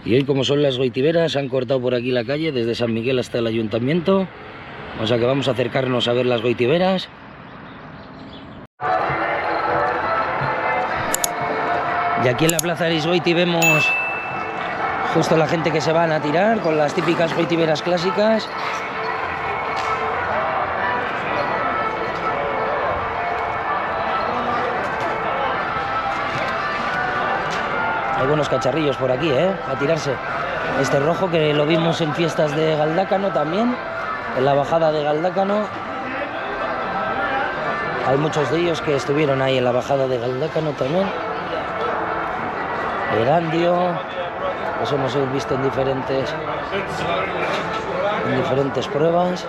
Y hoy, como son las goitiberas, han cortado por aquí la calle desde San Miguel hasta el ayuntamiento. O sea que vamos a acercarnos a ver las goitiberas. Y aquí en la plaza de Arizgoiti vemos justo la gente que se van a tirar con las típicas goitiberas clásicas. Hay buenos cacharrillos por aquí, a tirarse. Este rojo que lo vimos en fiestas de Galdácano también, en la bajada de Galdácano. Hay muchos de ellos que estuvieron ahí en la bajada de Galdácano también. Erandio, los hemos visto en diferentes pruebas.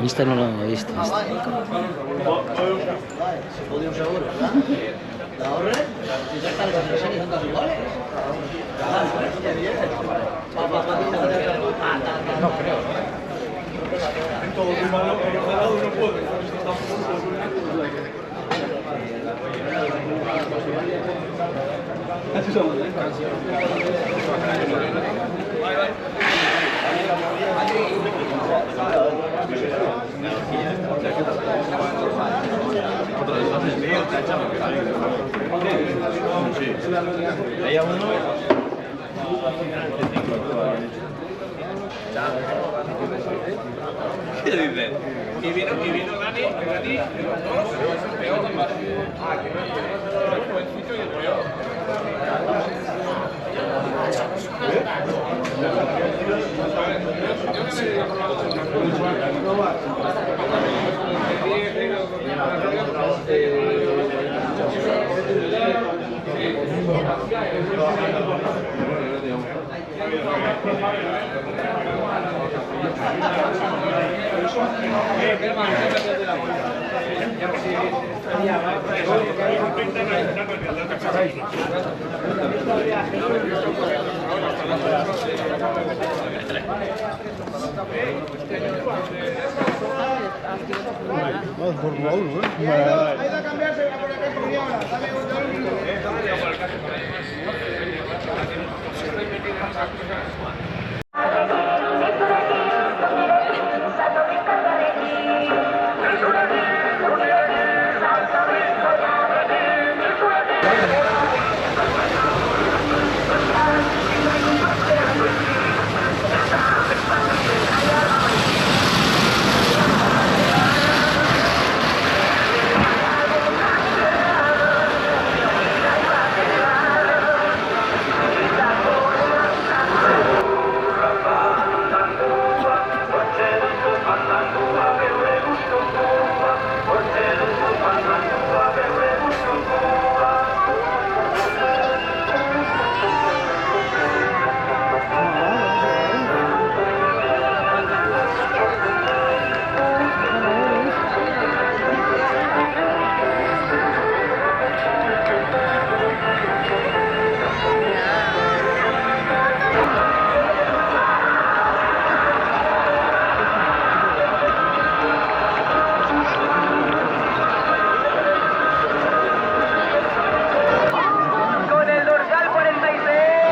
Este no lo he visto. Podio seguro, ¿verdad? ¿La ahorre? Si ya están las series, son todas iguales. No creo. En todo muy malo, pero cada uno puede. Así somos, ¿hay uno? ¿Qué dices? Y vino Dani, los dos, peor. El jovencito y el peor.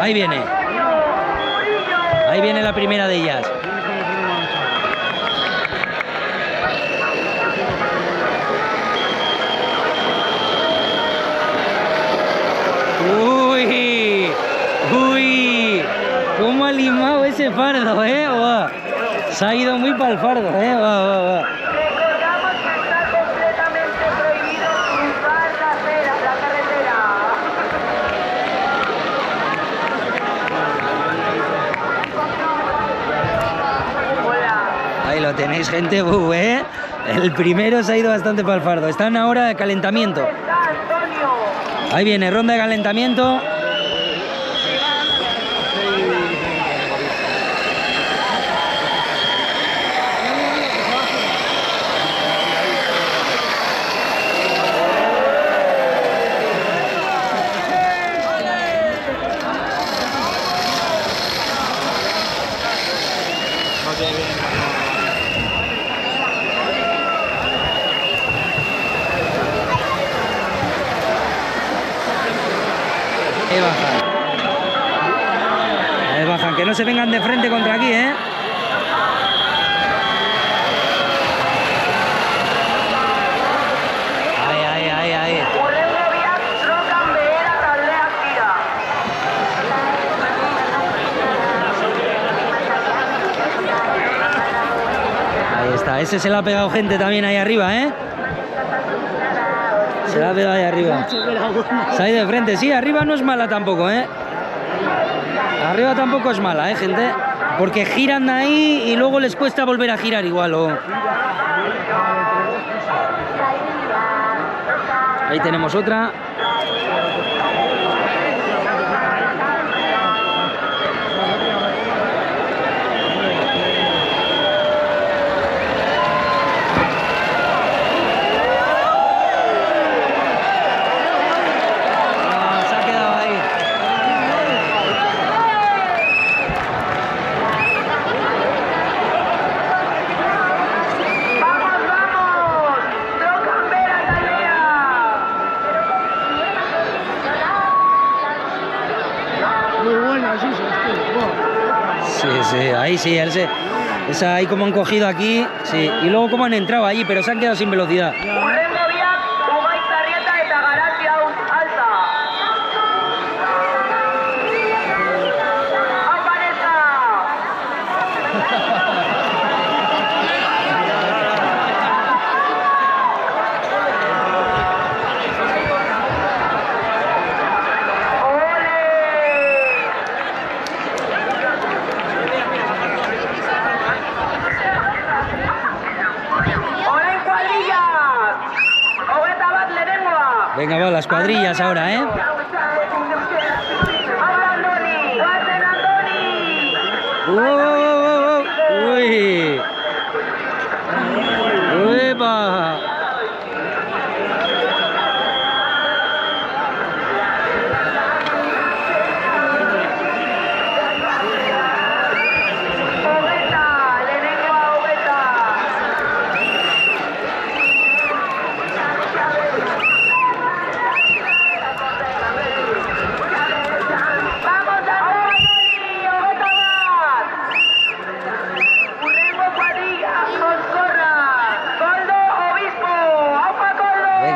Ahí viene. Ahí viene la primera de ellas. Uy, uy, cómo ha limado ese fardo, Buah. Se ha ido muy para el fardo, Buah. Recordamos que está completamente prohibido cruzar la carretera. Hola. Ahí lo tenéis, gente, El primero se ha ido bastante para el fardo. Están ahora de calentamiento. ¿Dónde está Antonio? Ahí viene, ronda de calentamiento. Ahí bajan. Ahí bajan, que no se vengan de frente contra aquí, ¿eh? Ahí. Ahí está, ese se le ha pegado gente también ahí arriba, ¿eh? Se la ha pegado ahí arriba. Se ha ido de frente, sí, arriba no es mala tampoco, ¿eh? Arriba tampoco es mala, gente. Porque giran ahí y luego les cuesta volver a girar igual. Ahí tenemos otra. Sí, ahí sí, esa ahí como han cogido aquí, sí, y luego como han entrado allí, pero se han quedado sin velocidad. Venga, va, las cuadrillas ahora, ¿eh? ¡Uy! ¡Uepa!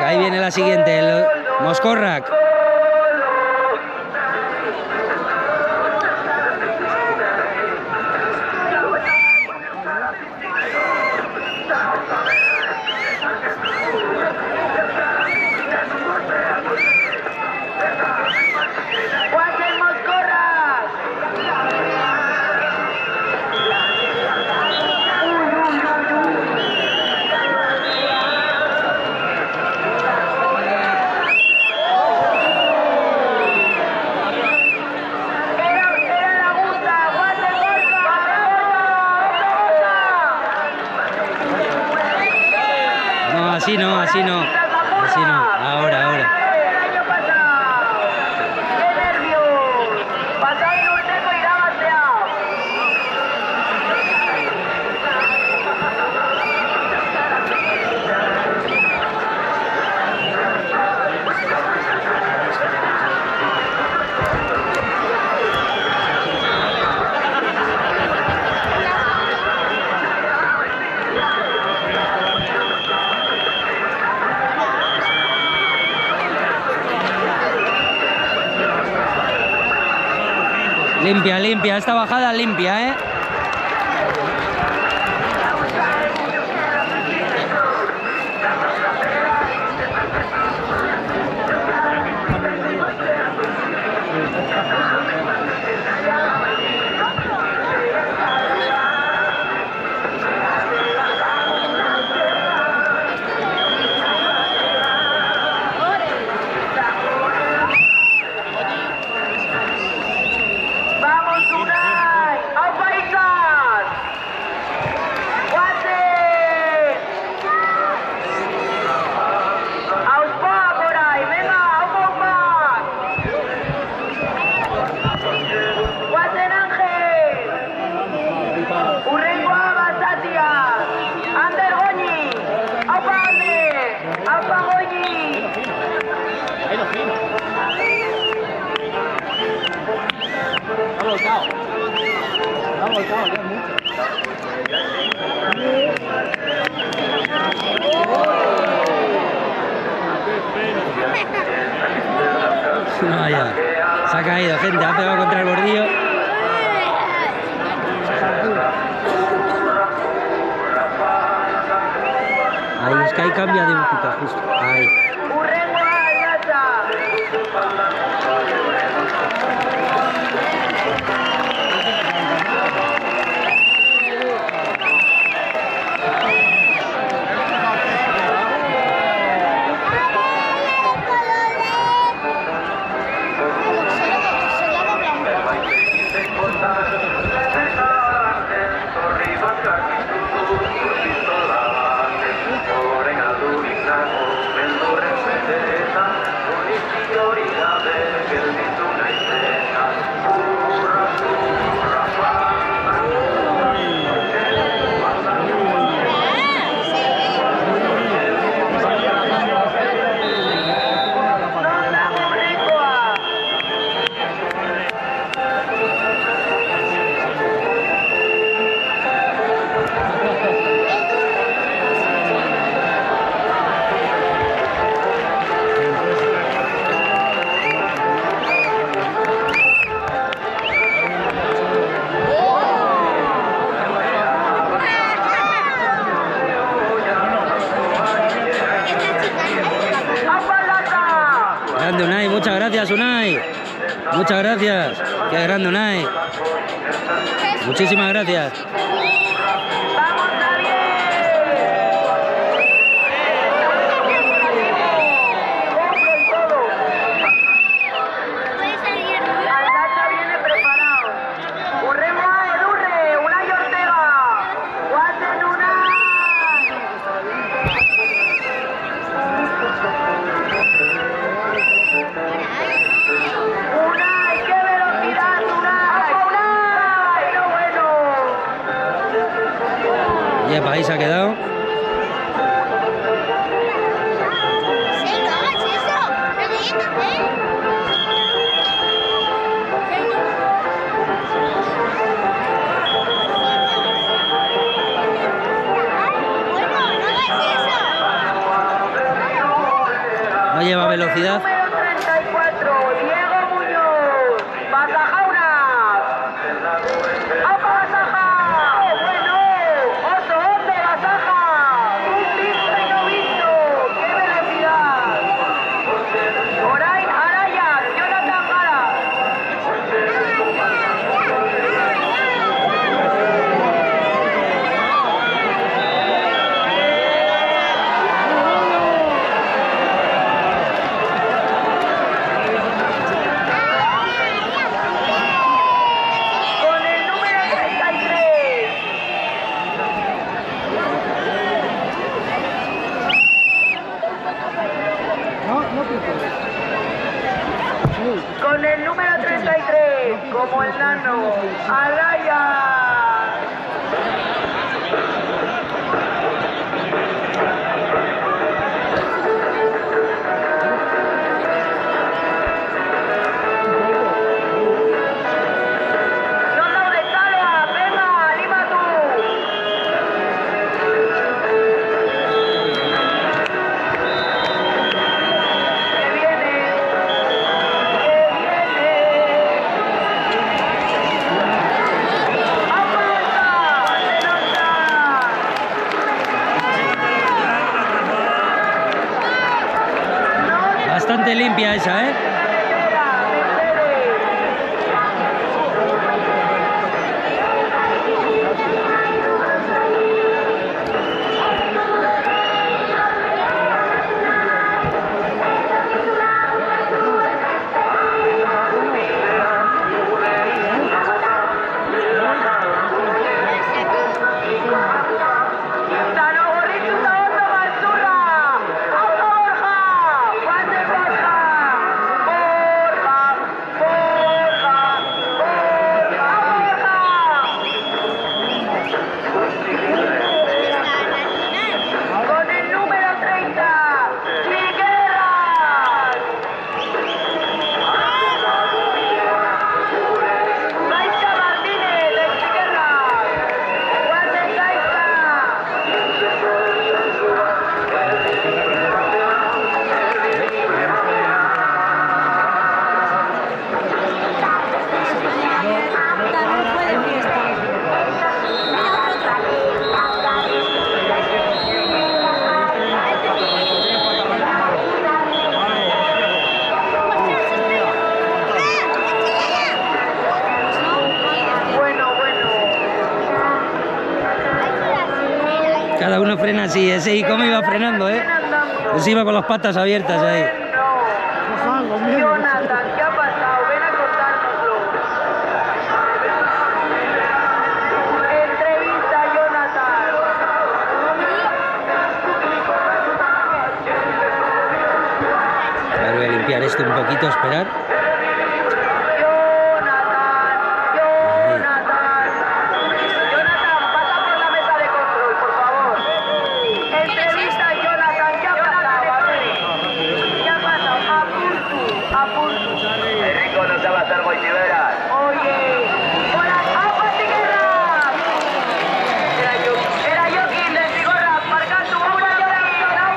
Ahí viene la siguiente, el Moscorrac. Así no. Ahora. Limpia, esta bajada limpia, ¿eh? Vaya, se ha caído, gente, ha pegado contra el bordillo. Ahí es que ahí cambia de óptica, justo. Ahí. Urrengo aldata. Grande Unai, muchas gracias Unai. Muchas gracias. Qué grande Unai. Muchísimas gracias. ¡Vamos, Javier! ¡Compro y todo! Aldata viene preparado. Urremo a Edurre, Unai Ortega. Guaten Unai. Unai, qué velocidad, Unai. Unai, lo bueno. Yepa, ahí se ha quedado. No lleva velocidad. Número 34, Diego Muñoz. Basajauna. ¡Apa, Basaja! ¡Bueno! ¡Oso, hombre, Basaja! ¡Un visto y no visto! ¡Qué velocidad! Orain Araya, Jonathan Jara. Con el número 33. Con el número 33, como el nano, Araya. Nota de Salva, venga, anima tú. Que viene, que viene. ¡Apunta! ¡Se nota! Bastante limpia esa, ¿eh? Dano gorritxuta oso maltzurra! Auto Borja! Guante Borja! Cada uno frena así, ese y cómo iba frenando, ¿eh? Ese iba con las patas abiertas ahí. Jonathan, ¿qué ha pasado? Ven a contárnoslo. Entrevista a Jonathan. A ver, voy a limpiar esto un poquito, esperar. Jonathan, pasa por la mesa de control, por favor. Entrevista a Jonathan, ¿qué ha pasado? ¿Qué ha pasado? Apurtu. Rico no sabe hacer moitiveras. Oye, hola, ¡agua Tiguerra! Era Joaquín de Tigorra, marca tu obra,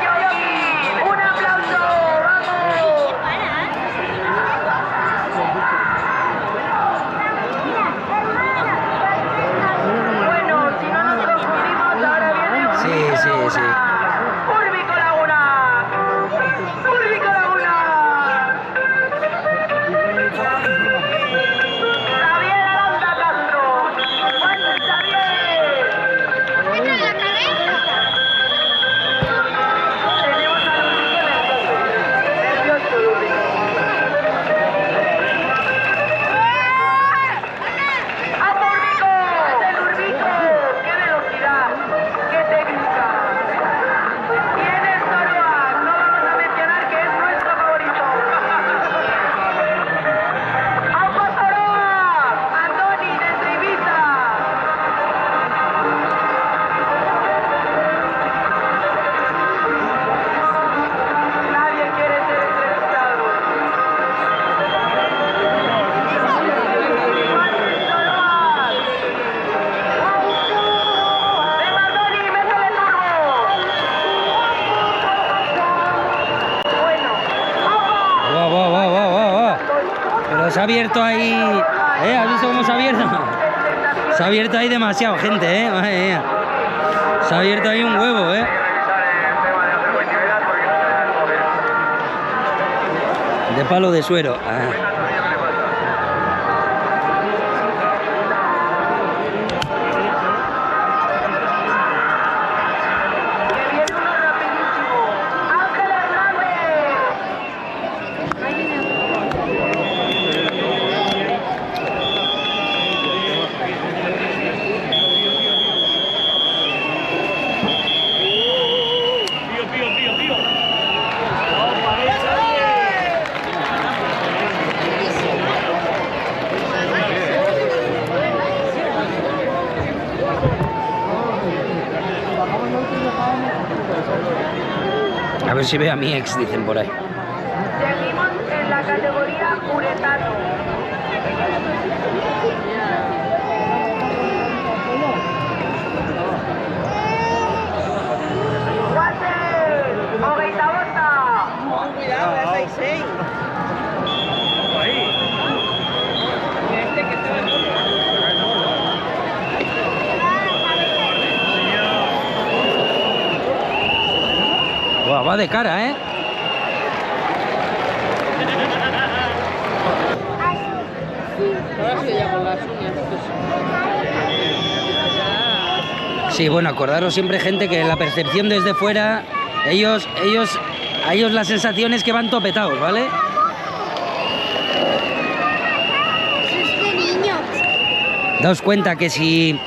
Joaquín. Un aplauso, vamos. Bueno, si no nos confundimos, ahora viene un Sí, sí, sí. Urbico Laguna. Urbico Laguna. Xavier Aranda Castro. Juan Xavier. Tenemos al Urbico nervioso. Nervioso, Urbico. ¡Vamos, Urbico! ¡Es el Urbico! ¡Qué velocidad! ¡Qué técnica! Y en el Zoroac, no vamos a mencionar que es nuestro favorito. ¡Aupa Zoroac! ¡Andoni, desde Ibiza! Nadie quiere ser entrevistado. ¡Venga, Andoni, métele turbo! Bueno, Va, va, va, va, va, va. Pero se ha abierto ahí. ¿Has visto cómo se ha abierto? Se ha abierto ahí demasiado gente, ¿eh? Madre mía. Se ha abierto ahí un huevo, ¿eh? De palo de suero. Ah. que viene uno rapidísimo. ¡Ángel Hernández! A ver si veo a mi ex, dicen por ahí. Seguimos en la categoría uretano. ¡Guate! ¡Hogeita Bosta! Cuidado, es 6. Buah, va de cara, ¿eh? Sí, bueno, acordaros siempre, gente, que la percepción desde fuera, a ellos la sensación es que van topetados, ¿vale? Daos cuenta que si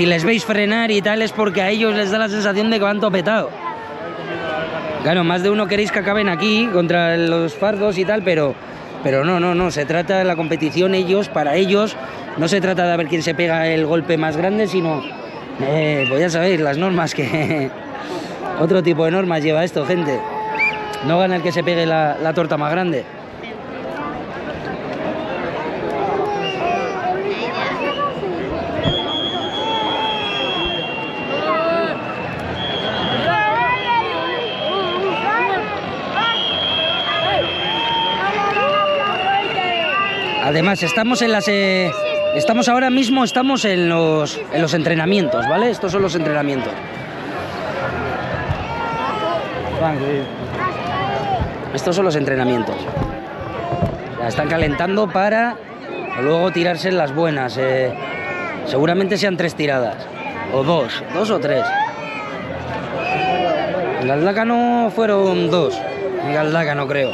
les veis frenar y tal es porque a ellos les da la sensación de que van topetados. Claro, más de uno queréis que acaben aquí contra los fardos y tal, pero no, se trata de la competición para ellos, no se trata de a ver quién se pega el golpe más grande, sino, pues ya sabéis, las normas que... Otro tipo de normas lleva esto, gente. No gana el que se pegue la torta más grande. Además, estamos ahora mismo en los entrenamientos, ¿vale? Estos son los entrenamientos. Estos son los entrenamientos. Ya están calentando para luego tirarse en las buenas. Seguramente sean 3 tiradas. O 2 o 3. En Galdácano fueron 2. En Galdácano creo.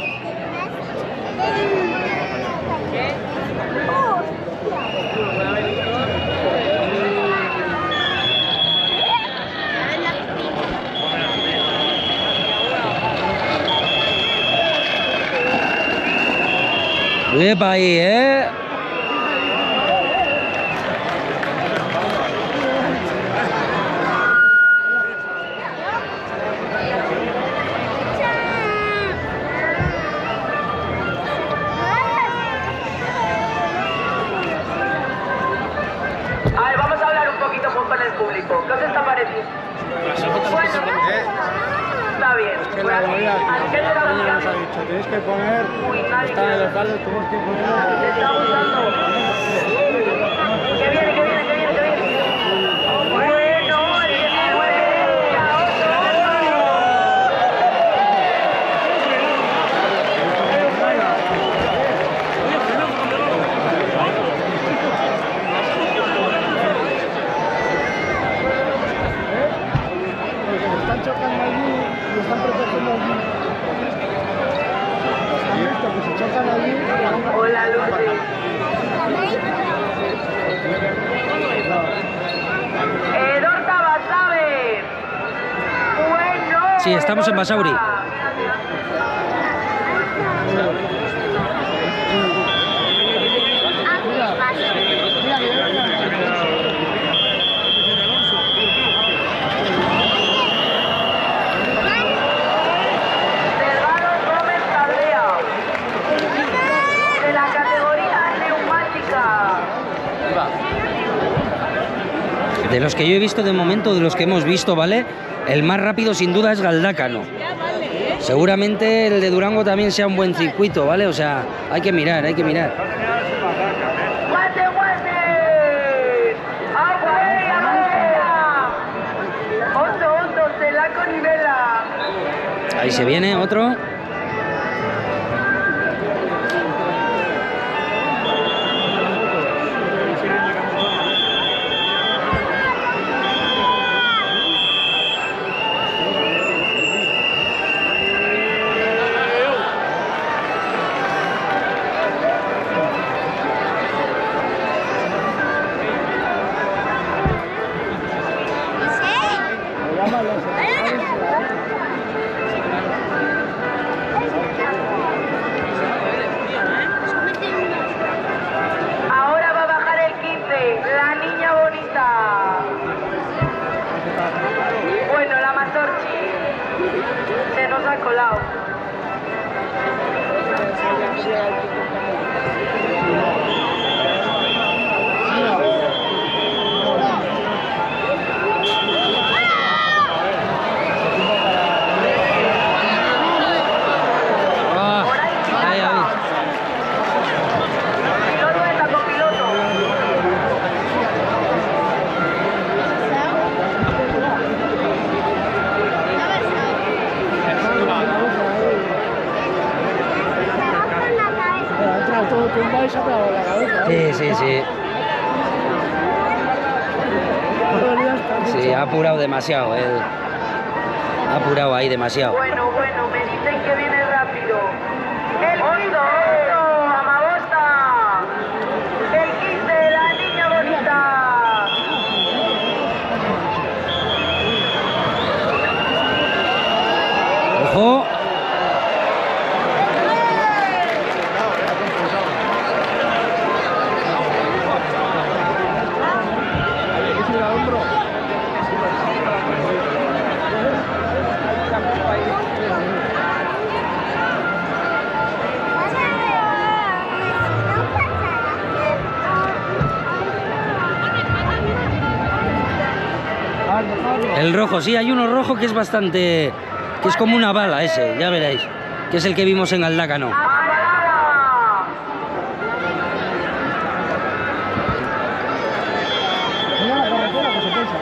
Epa ahí, A ver, vamos a hablar un poquito con el público. ¿Qué os está pareciendo? Bueno, está bien. ¿Qué te está gustando? Tienes que poner, Uy, nadie está en quiere. los balos, tienes que poner. ¿Te está gustando? Que viene, que viene, que viene, que viene. Bueno, el 19, ya, Porque se están chocando allí y están protegiendo allí. ¿Han visto que se chocan allí? hola, Lucy. Dorta Basabe. Bueno. Sí, estamos en Basauri. Delgado Gómez Tardea. De la categoría neumática. De los que yo he visto de momento, de los que hemos visto, ¿vale? El más rápido sin duda es Galdácano. Seguramente el de Durango también sea un buen circuito, ¿vale? O sea, hay que mirar, hay que mirar. ¡Guante, guante! ¡Agüey, agüea! Oso, oso, Celaco Nivela. Ahí se viene otro. Ahora va a bajar el 15, la niña bonita. Bueno, la Mazorchi se nos ha colado. Ah, ahí, ahí. Piloto está con piloto. Ha entrado todo tumbado y se ha pegado la cabeza. Sí, sí, sí. Sí, ha apurado demasiado. Él ha apurado ahí demasiado. Bueno, bueno, me dicen que viene rápido. El oído, Amagosta. El 15, la niña bonita. ¡Ojo! El rojo, sí, hay uno rojo que es bastante... que es como una bala ese, ya veréis. Que es el que vimos en Galdácano. Amalada. Mira la carretera que se pesa.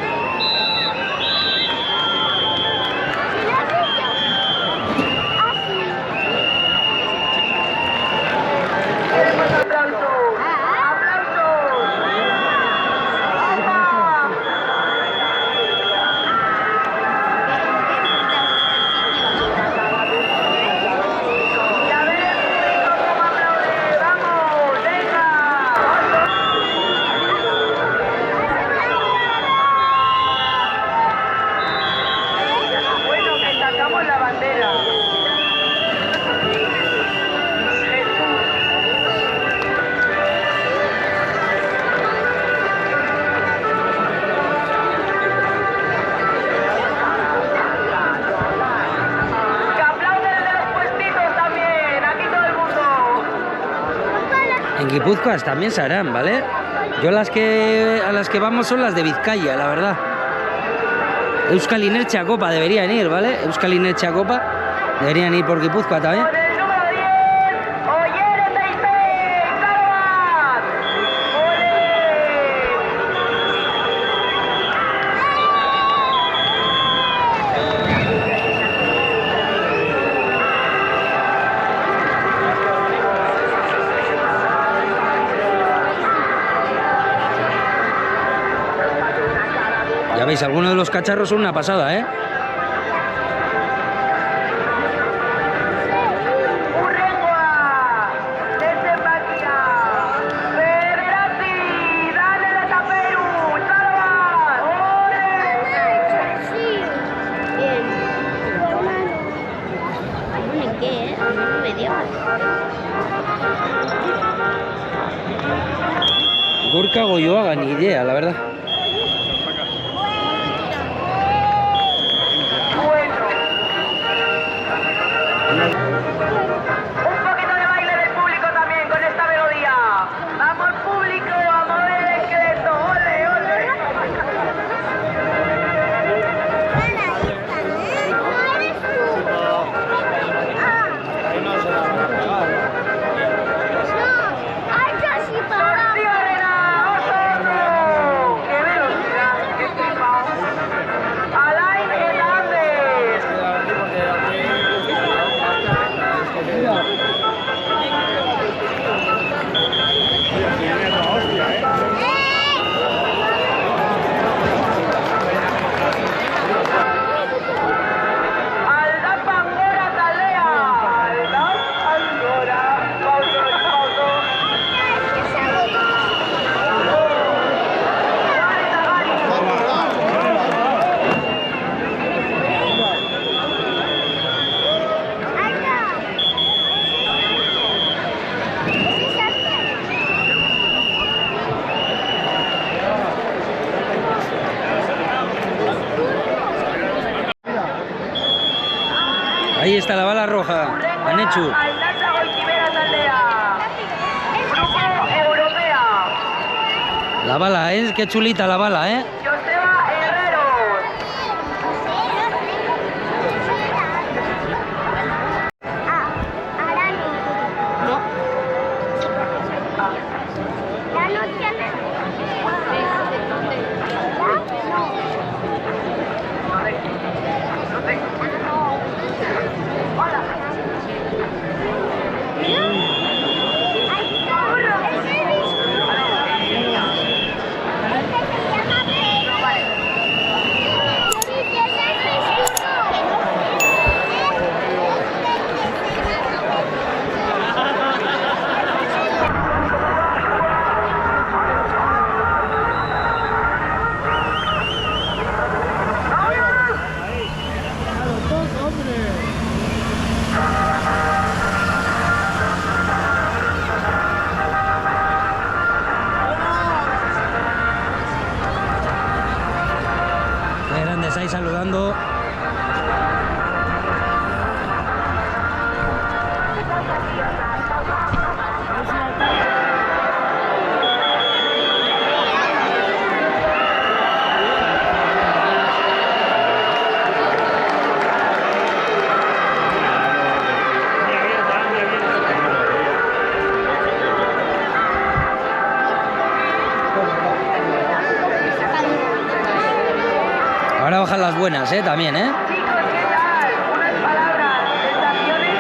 Queremos aplausos. Aplausos. ¡Opa! Guipúzcoa también se harán, ¿vale? Yo a las que vamos son las de Vizcaya, la verdad. Euskal Inertxea Copa deberían ir, ¿vale? Euskal Inertxea Copa deberían ir por Guipúzcoa también. Con el número 10, Oyer Teisei, Carvas. ¡Ole! Ya veis, algunos de los cacharros son una pasada, ¿eh? Urrengua, Desembaquia, Federati, Dale de Taperu, Salvas. ¡Ole! Sí. Bien. Bueno, ¿qué? A mí no me dio. Gorka Goyoaga, ni idea, la verdad. Un poquito de baile del público también con esta melodía. Vamos público a mover el esqueleto. ¡Ole, ole! ¡Tortilla Arena! ¡Oso! ¡Qué velocidad! ¡Qué flipao! Alain Hernández. Aldaz Angora taldea. Aldaz Angora. Pauso, pauso. Gari eta gari. Ahí está la bala roja. Han hecho. Aldaz Goitibera taldea. Grupo Europea. La bala, ¿eh? Qué chulita la bala, ¿eh? Joseba Herreros. No. Ya no tiene. Qué grandes ahí saludando. Ahora bajan las buenas, también, ¿eh? Chicos, ¿qué tal? Unas palabras, sensaciones.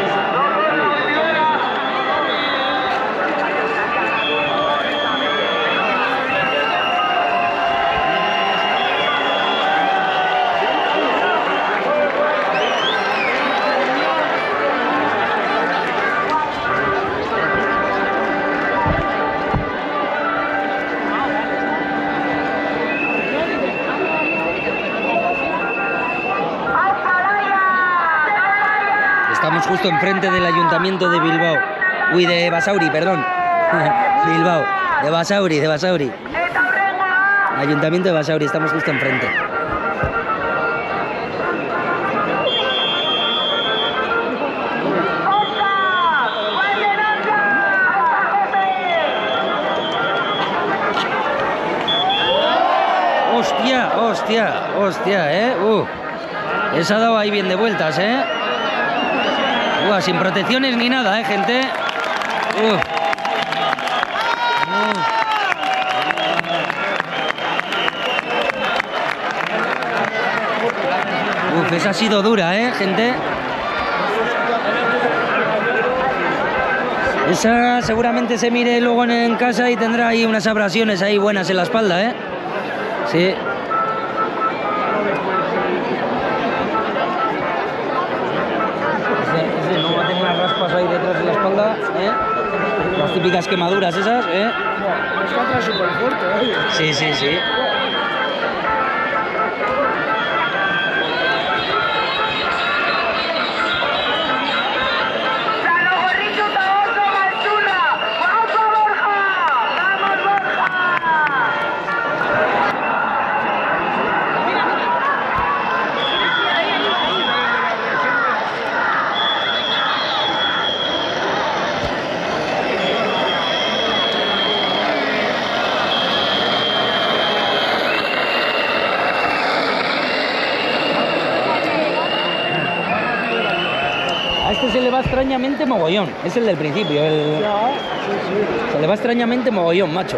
Estamos justo enfrente del Ayuntamiento de Bilbao. Uy, de Basauri, perdón. Bilbao. De Basauri, de Basauri. Eta Urrengua. Ayuntamiento de Basauri, estamos justo enfrente. Oscar, Valderanza, Santa José. Hostia, hostia, hostia, Esa ha dado ahí bien de vueltas, Sin protecciones ni nada, gente. Esa ha sido dura, gente. Esa seguramente se mire luego en casa y tendrá ahí unas abrasiones ahí buenas en la espalda, Sí. Ese no va a tener unas raspas ahí detrás de la espalda, Las típicas quemaduras esas, Es contra súper fuerte, Sí, sí, sí. A este se le va extrañamente mogollón. Es el del principio. Se le va extrañamente mogollón, macho.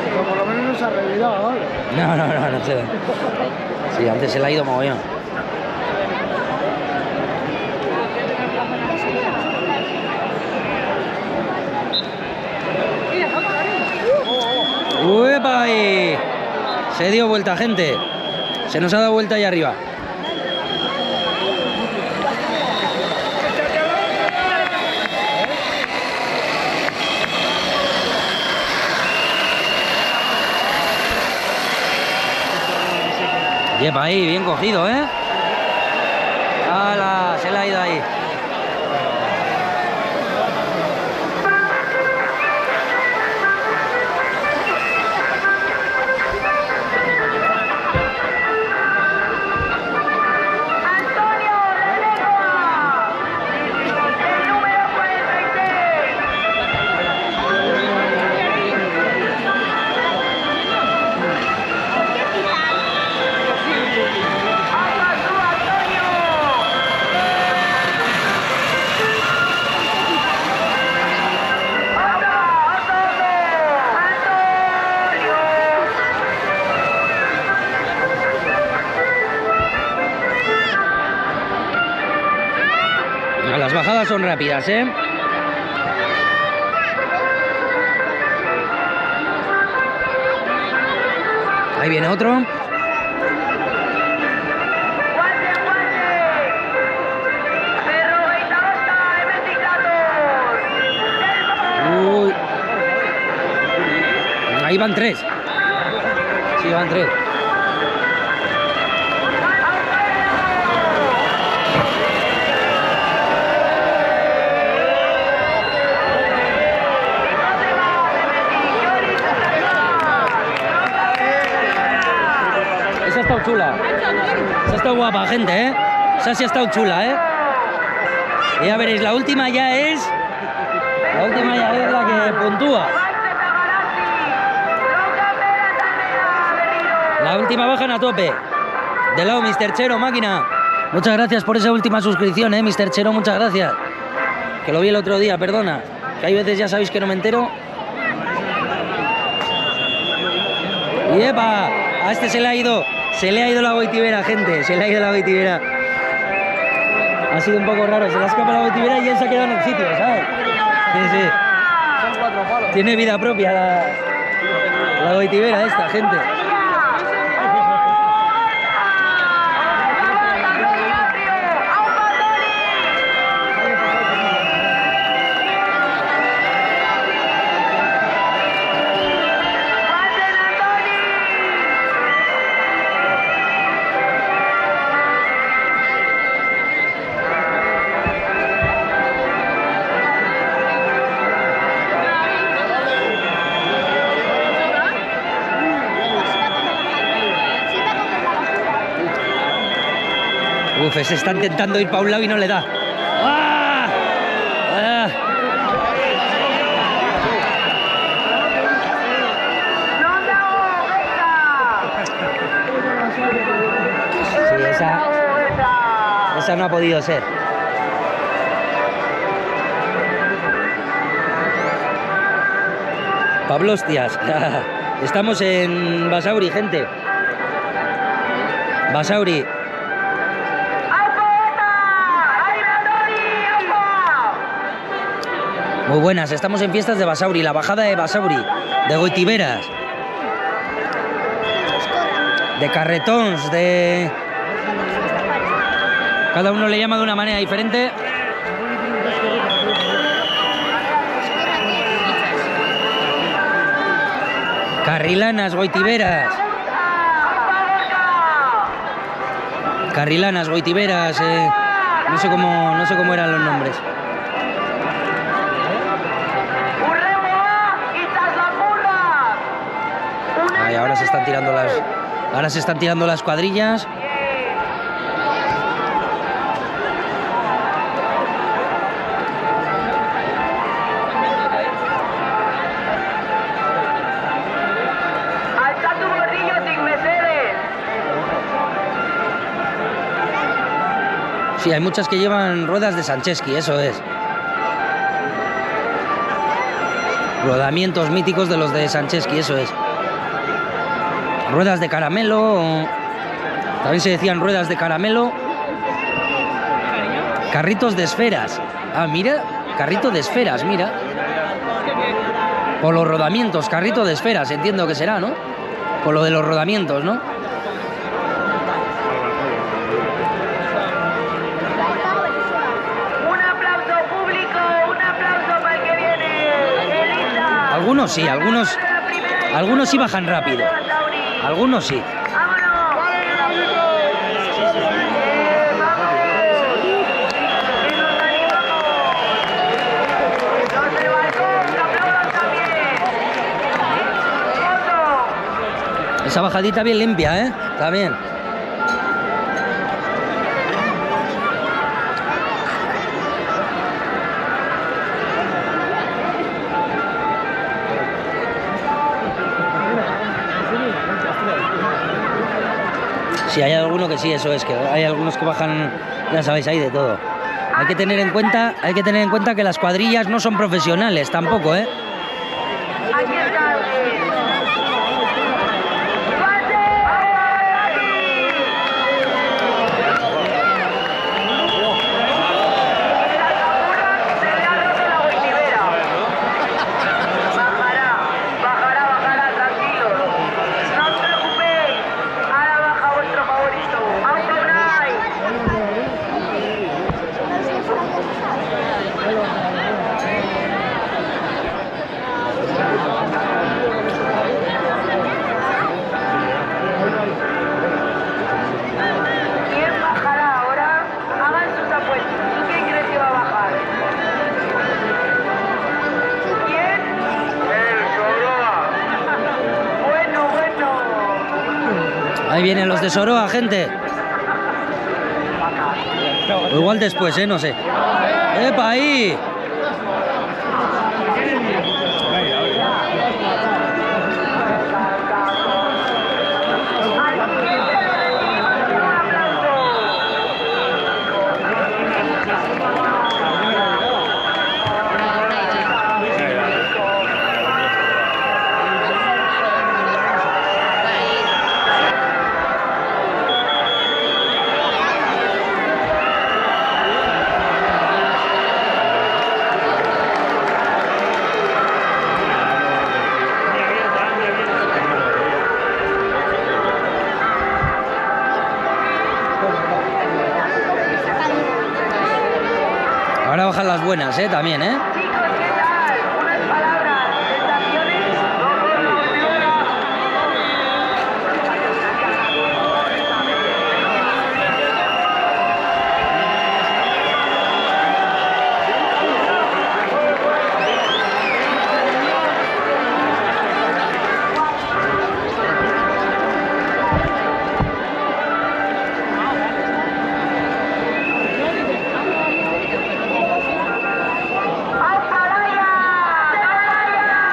Pero por lo menos no se ha revirado, ¿vale? No se da. Sí, antes se le ha ido mogollón. ¡Uepa! Ahí! Se dio vuelta, gente. Se nos ha dado vuelta ahí arriba. Yepa ahí, bien cogido, ¡Hala! Se le ha ido ahí. Las bajadas son rápidas, Ahí viene otro. Uy. Ahí van tres. Sí, van tres. Esa ha estado chula. Esa ha estado guapa, gente, Esa sí ha estado chula, Y ya veréis, la última ya es la que puntúa. La última bajan a tope. De lado, Mr. Chero, máquina. Muchas gracias por esa última suscripción, Mr. Chero, muchas gracias. Que lo vi el otro día, perdona. Que hay veces ya sabéis que no me entero. Y ¡epa! A este se le ha ido la goitibera, gente. Se le ha ido la goitibera. Ha sido un poco raro. Se le ha escapado la goitibera y él se ha quedado en el sitio, ¿sabes? Sí, sí. Son 4 palos. Tiene vida propia la goitibera esta, gente. Uf, se está intentando ir para un lado y no le da. ¡Ah! ¡Ah! esa no ha podido ser. Pablostias. Estamos en Basauri, gente. Basauri. Muy buenas, estamos en fiestas de Basauri, la bajada de Basauri, de Goitiberas, de carretons, de... Cada uno le llama de una manera diferente. Carrilanas, Goitiberas. Carrilanas, Goitiberas, no sé cómo eran los nombres. Ay, ahora se están tirando las cuadrillas. Sí, hay muchas que llevan ruedas de Sancheski, eso es. Rodamientos míticos de los de Sancheski, eso es. Ruedas de caramelo, también se decían ruedas de caramelo. Carritos de esferas. Ah, mira, carrito de esferas, mira. Por los rodamientos, carrito de esferas, entiendo que será, ¿no? Por lo de los rodamientos, ¿no? Algunos sí, algunos sí bajan rápido. Algunos sí. Esa bajadita bien limpia, ¿eh? Está bien. Sí, hay alguno que sí, eso es, que hay algunos que bajan, ya sabéis, hay de todo. Hay que tener en cuenta que las cuadrillas no son profesionales tampoco, ¿eh? Ahí vienen los de Soroa, gente. O igual después, no sé. ¡Epa, ahí! Ahora bajan las buenas, también,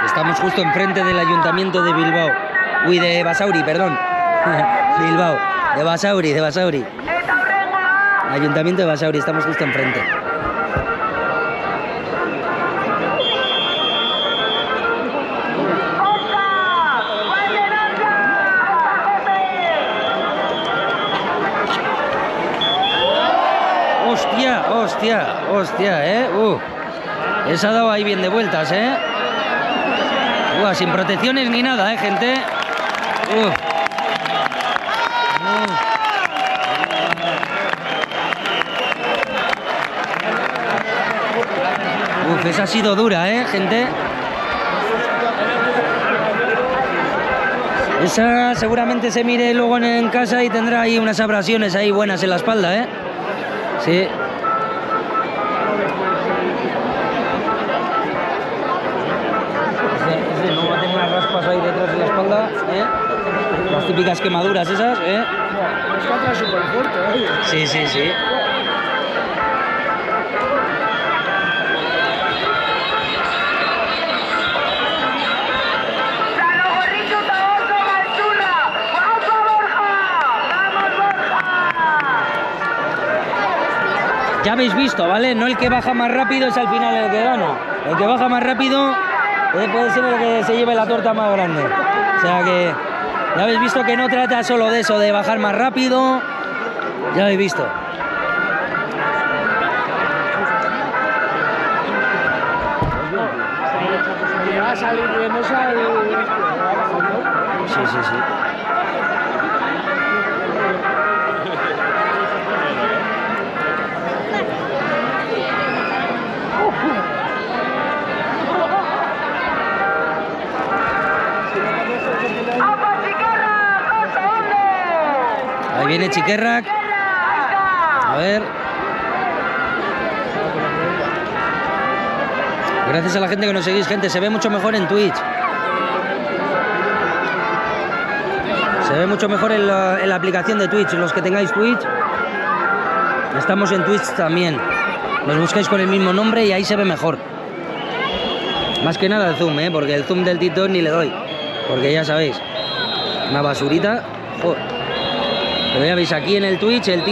Estamos justo enfrente del Ayuntamiento de Bilbao. Uy, de Basauri, perdón. Bilbao, de Basauri. Ayuntamiento de Basauri, estamos justo enfrente. Hostia, hostia, hostia, esa ha dado ahí bien de vueltas, sin protecciones ni nada, gente. Esa ha sido dura, gente. Esa seguramente se mire luego en casa y tendrá ahí unas abrasiones ahí buenas en la espalda, Sí. Ese no va a tener unas raspas ahí detrás de la espalda, Las típicas quemaduras esas, Es que atrás súper fuerte, Sí, sí, sí. Ya habéis visto, ¿vale? No el que baja más rápido es al final el que gana. El que baja más rápido puede ser el que se lleve la torta más grande. O sea que ya habéis visto que no trata solo de eso, de bajar más rápido. Ya habéis visto. Si va a salir bien esa Sí, sí, sí. Ahí viene Chiquerrac. A ver. Gracias a la gente que nos seguís, gente. Se ve mucho mejor en Twitch. Se ve mucho mejor en la aplicación de Twitch. Los que tengáis Twitch, estamos en Twitch también. Nos buscáis con el mismo nombre y ahí se ve mejor. Más que nada el zoom, porque el zoom del TikTok ni le doy. Porque ya sabéis, una basurita. Joder. Pero ya veis aquí en el Twitch el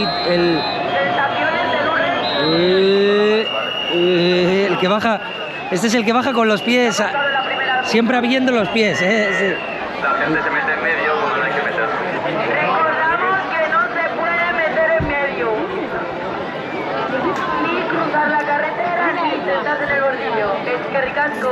que baja. Este es el que baja con los pies, siempre abriendo los pies. La gente se mete en medio cuando no hay que meterse. Recordamos que no se puede meter en medio. Ni cruzar la carretera ni sentarse en el bordillo. Es que ricasco.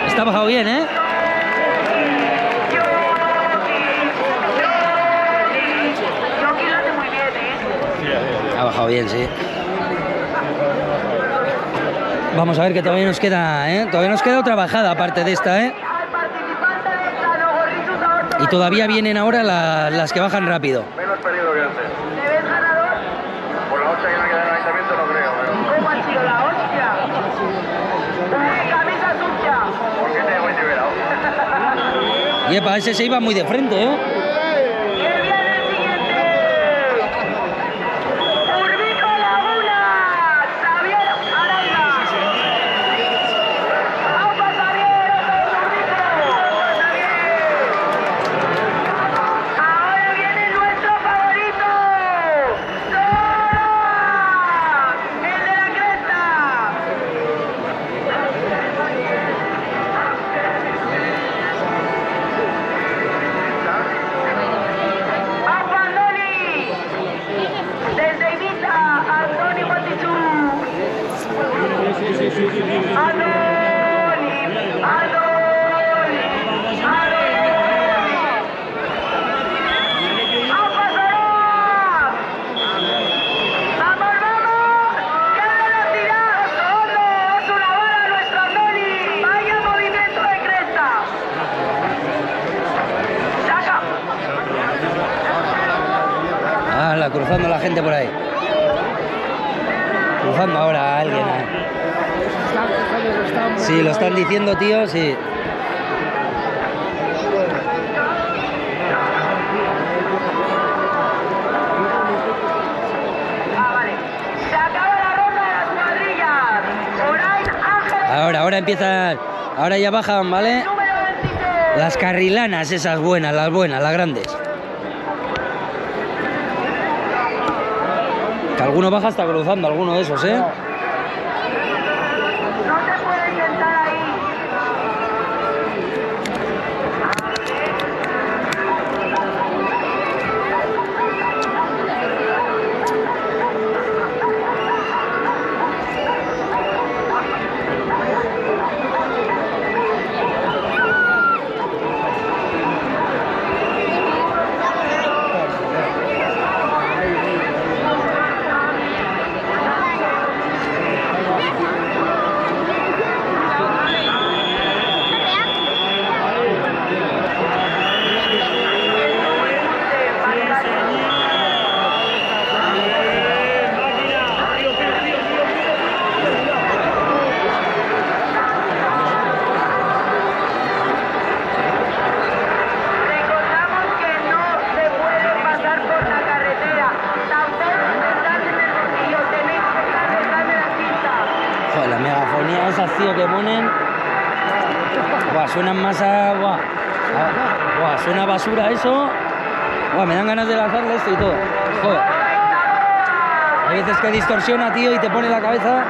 Está bajado bien, Yoki lo hace muy bien, Ha bajado bien, sí. Vamos a ver que todavía nos queda, Todavía nos queda otra bajada aparte de esta, Al participante de esta no gorritos ahorita. Y todavía vienen ahora las que bajan rápido. Menos peligro que antes. ¿Te ves ganador? Por la hostia que me queda en el ayuntamiento no creo, pero... ¿Cómo ha sido la hostia? Camisa sucia. ¿Por qué te voy liberado? Yepa, ese se iba muy de frente, ¿Qué viene el siguiente? Urbito Laguna. Xavier Aranda. ¡Aupa, Xavier! ¡Urbito! Ahora viene nuestro favorito. ¡Sora! ¡El de la cresta! ¡Apandoli! Desde Ibiza, Antoni Guatizú. ¡Andoli! ¡Andoli! ¡Andoli! ¡Apasará! ¡Vamos, vamos! ¡Qué velocidad! ¡Oso! ¡Es una bala nuestro Andoli! ¡Vaya movimiento de cresta! ¡Saca! Cruzando la gente por ahí. Cruzando ahora a alguien. Sí, lo están diciendo, tío, sí. Vale. Se acaba la ronda de las cuadrillas. Orain Ángeles, Ahora empiezan, ahora ya bajan, ¿vale? número 23. Las carrilanas, esas buenas, las grandes. Que alguno baja hasta cruzando, alguno de esos, ¿eh? No te puedes sentar ahí. Recordamos que no se puede pasar por la carretera. Tampoco estar en el bolsillo. Tenéis que estar detrás de la cinta. Joder, la megafonía esas, tío, que ponen. Buah, suenan más a. Buah, buah, suena a basura eso. Buah, me dan ganas de lanzarle esto y todo. Joder. Hay veces que distorsiona, tío, y te pone la cabeza.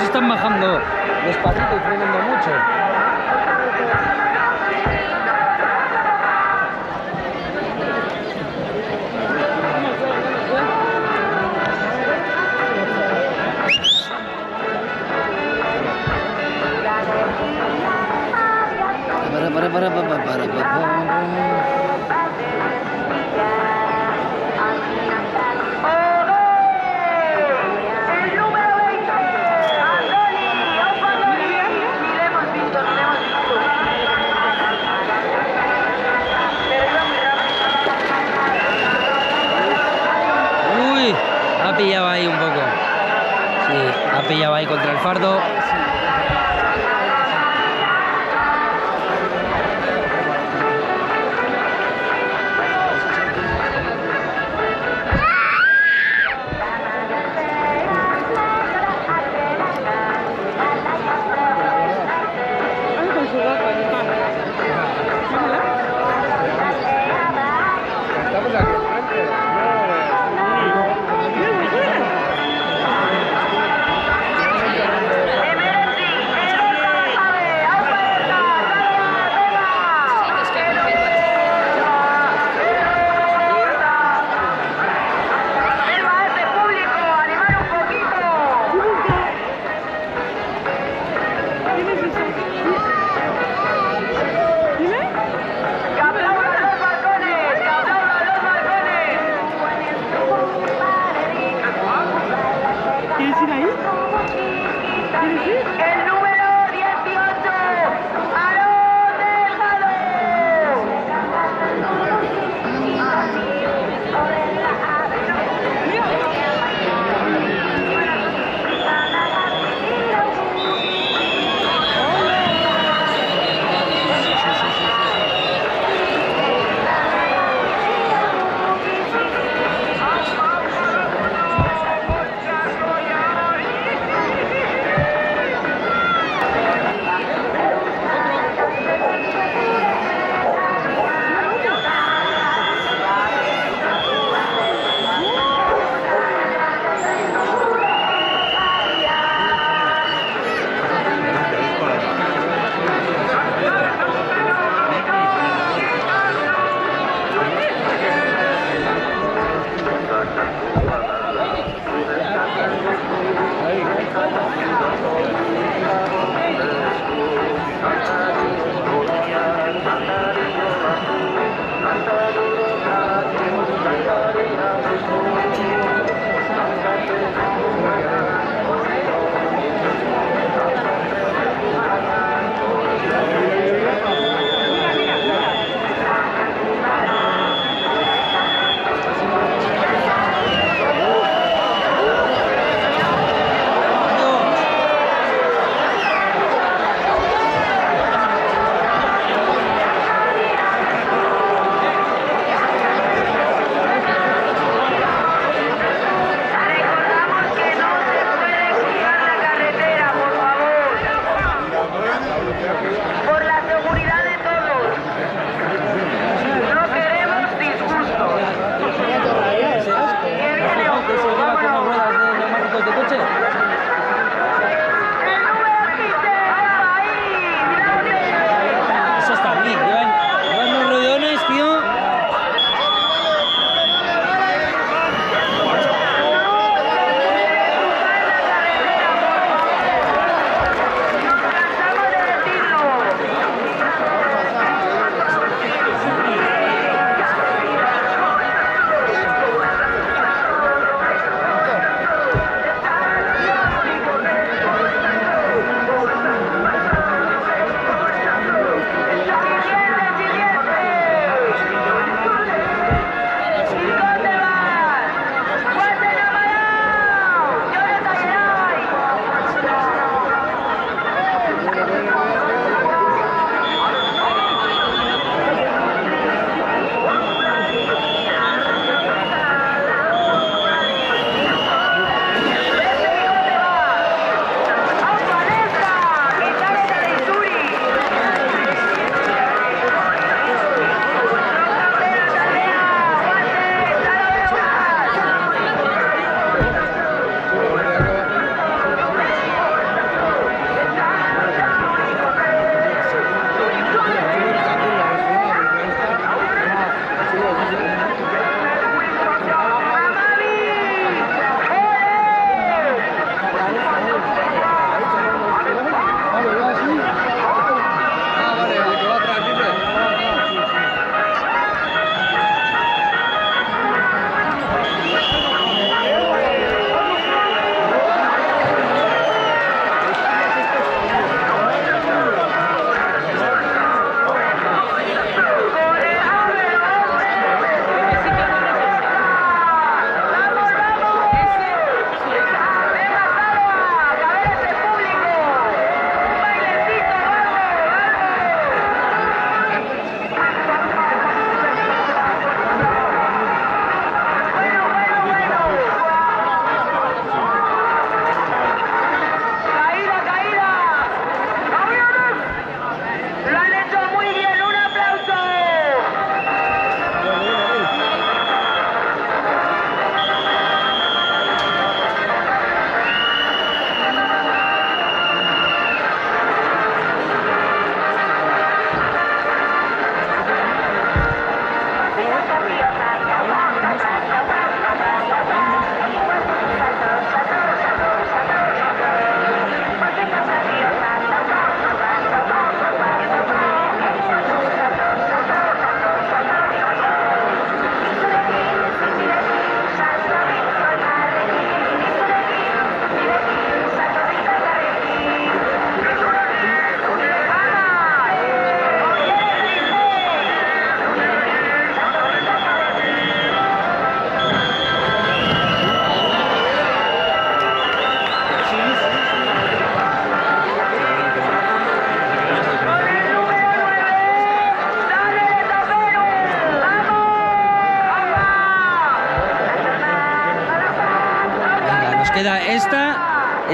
Están bajando despacito y frenando mucho. El número 20, Andoni, ni le hemos visto, ni le hemos visto. Pero iba muy rápido. peleado ahí contra el fardo. Estamos aquí enfrente. ¿Quieres ir ahí? ¿Quieres ir? El número 18, Aarón Delgado.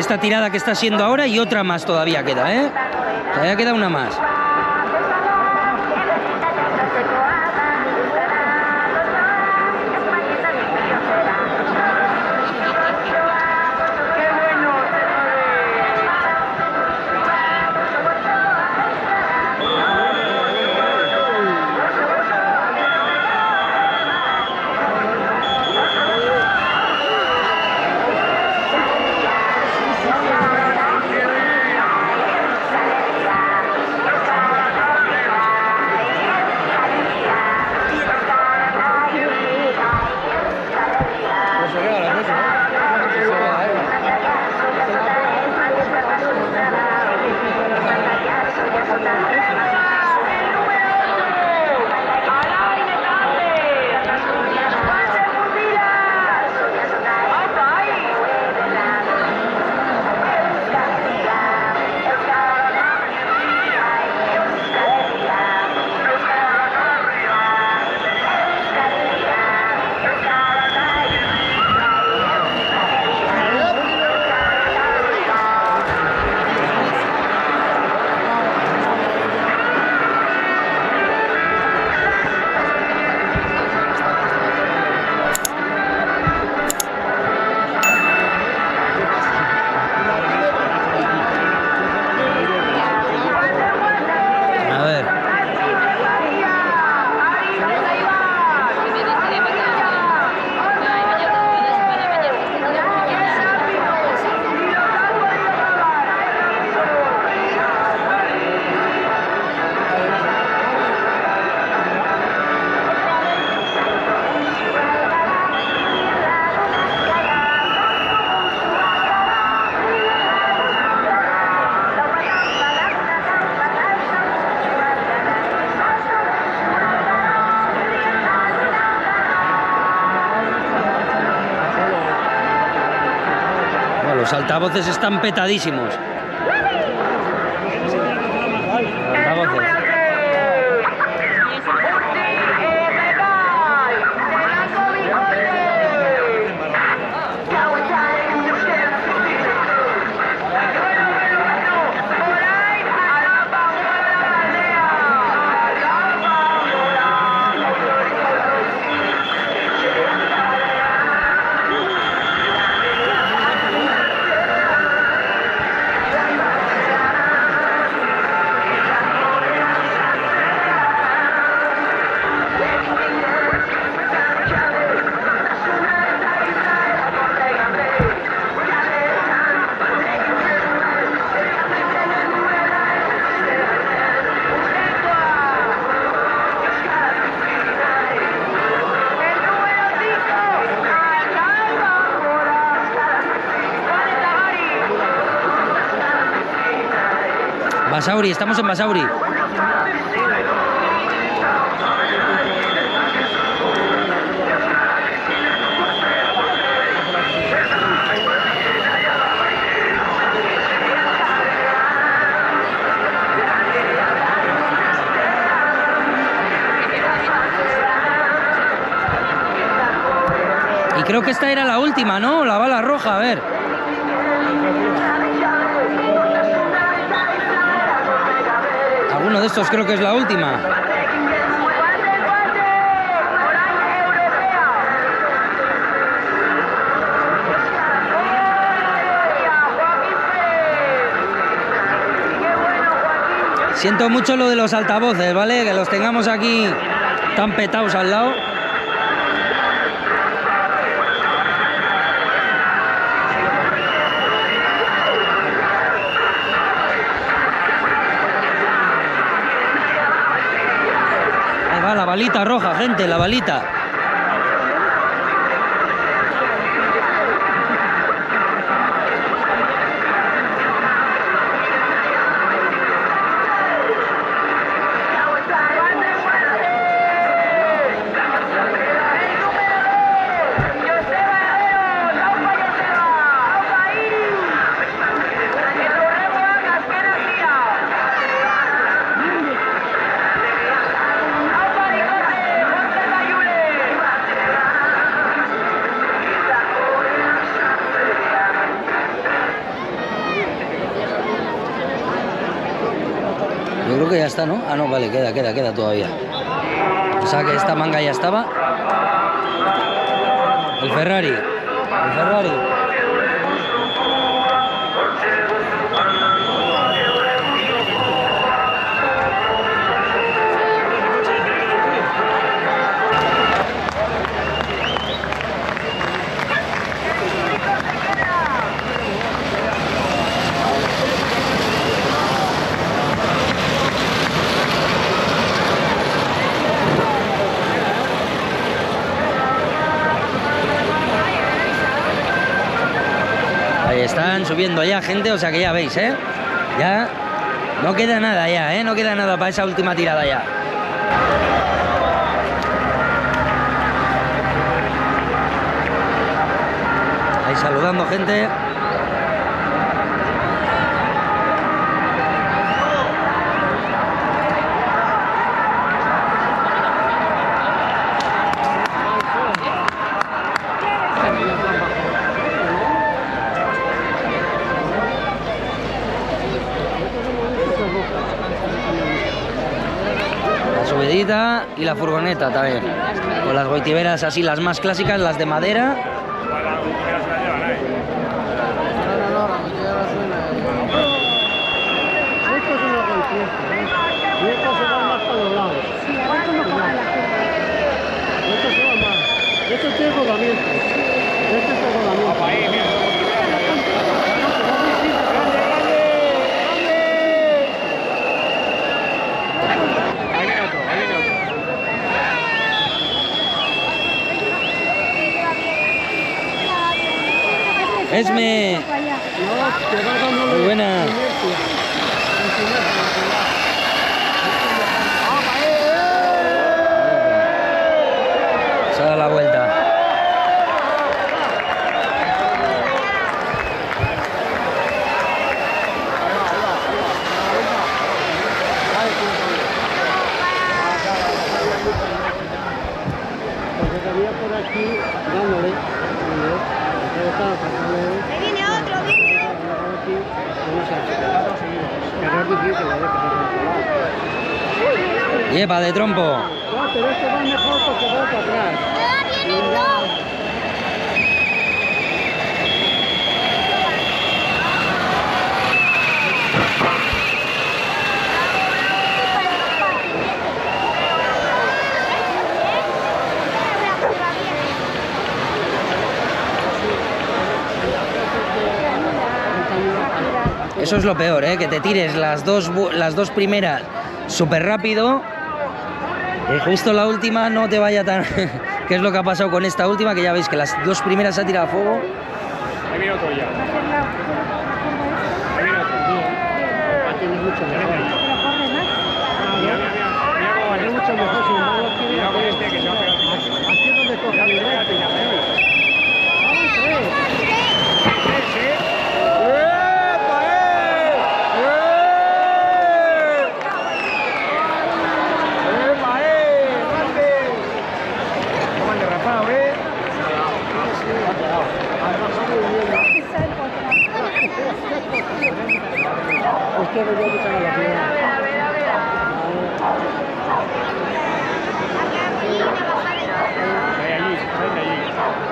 esta tirada que está siendo ahora y otra más todavía queda, ¿eh? Todavía queda una más. Los altavoces están petadísimos. Altavoces. Basauri, estamos en Basauri. Y creo que esta era la última, ¿no? La bala roja, a ver. Alguno de estos creo que es la última. Siento mucho lo de los altavoces, ¿vale? Que los tengamos aquí tan petados al lado. La balita roja, gente, la balita. Creo que ya está, ¿no? Ah, no, vale, queda todavía. O sea que esta manga ya estaba. El Ferrari. Ahí están subiendo ya gente, o sea que ya veis, ¿eh? Ya no queda nada ya, ¿eh? No queda nada para esa última tirada ya. Ahí saludando gente. La subidita y la furgoneta también. Con las goitiberas así, las más clásicas, las de madera. Esto es una goitiesca, y estos se van más para los lados. Sí, a ver cómo coja la curva. Esto se va más. Esto tiene rodamiento. Este es el rodamiento. Esme. No, te va dando Muy buena. inercia. Se da la vuelta. Porque tenía por aquí dándole. Ahí viene otro, viene otro. Pero es difícil, ¿eh? Lleva de trompo. No, pero este va mejor porque va para atrás. Viene uno. Eso es lo peor, ¿eh? Que te tires las dos primeras súper rápido y justo la última no te vaya tan... ¿Qué es lo que ha pasado con esta última? Que ya veis que las dos primeras se ha tirado a fuego. Ahí viene otro ya. Tiene mucho mejor. Pero corre más. Mira cómo va Tiene mucho mejor, sin embargo, aquí Mira con este que se va a pegar. aquí es donde coge el directo. Es que no voy a echar a la piedra.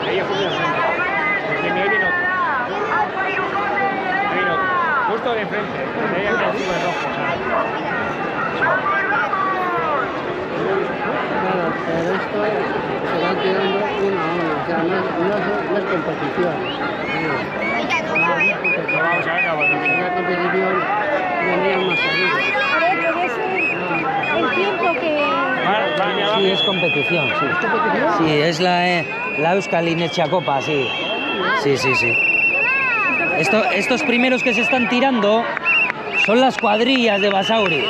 Ahí es justo enfrente. Ahí viene otro. Ahí viene otro. Justo de enfrente. Ahí hay un chico de rojo. Claro, pero esto se va tirando uno a uno. O sea, no es competición. Vamos a ver la batalla. Si la competición vendrían más arriba. A ver, pero es el tiempo que... Sí, es competición, sí. ¿Es competición? Sí, es la Euskal Inertxa Copa, sí. Sí. Estos primeros que se están tirando son las cuadrillas de Basauri.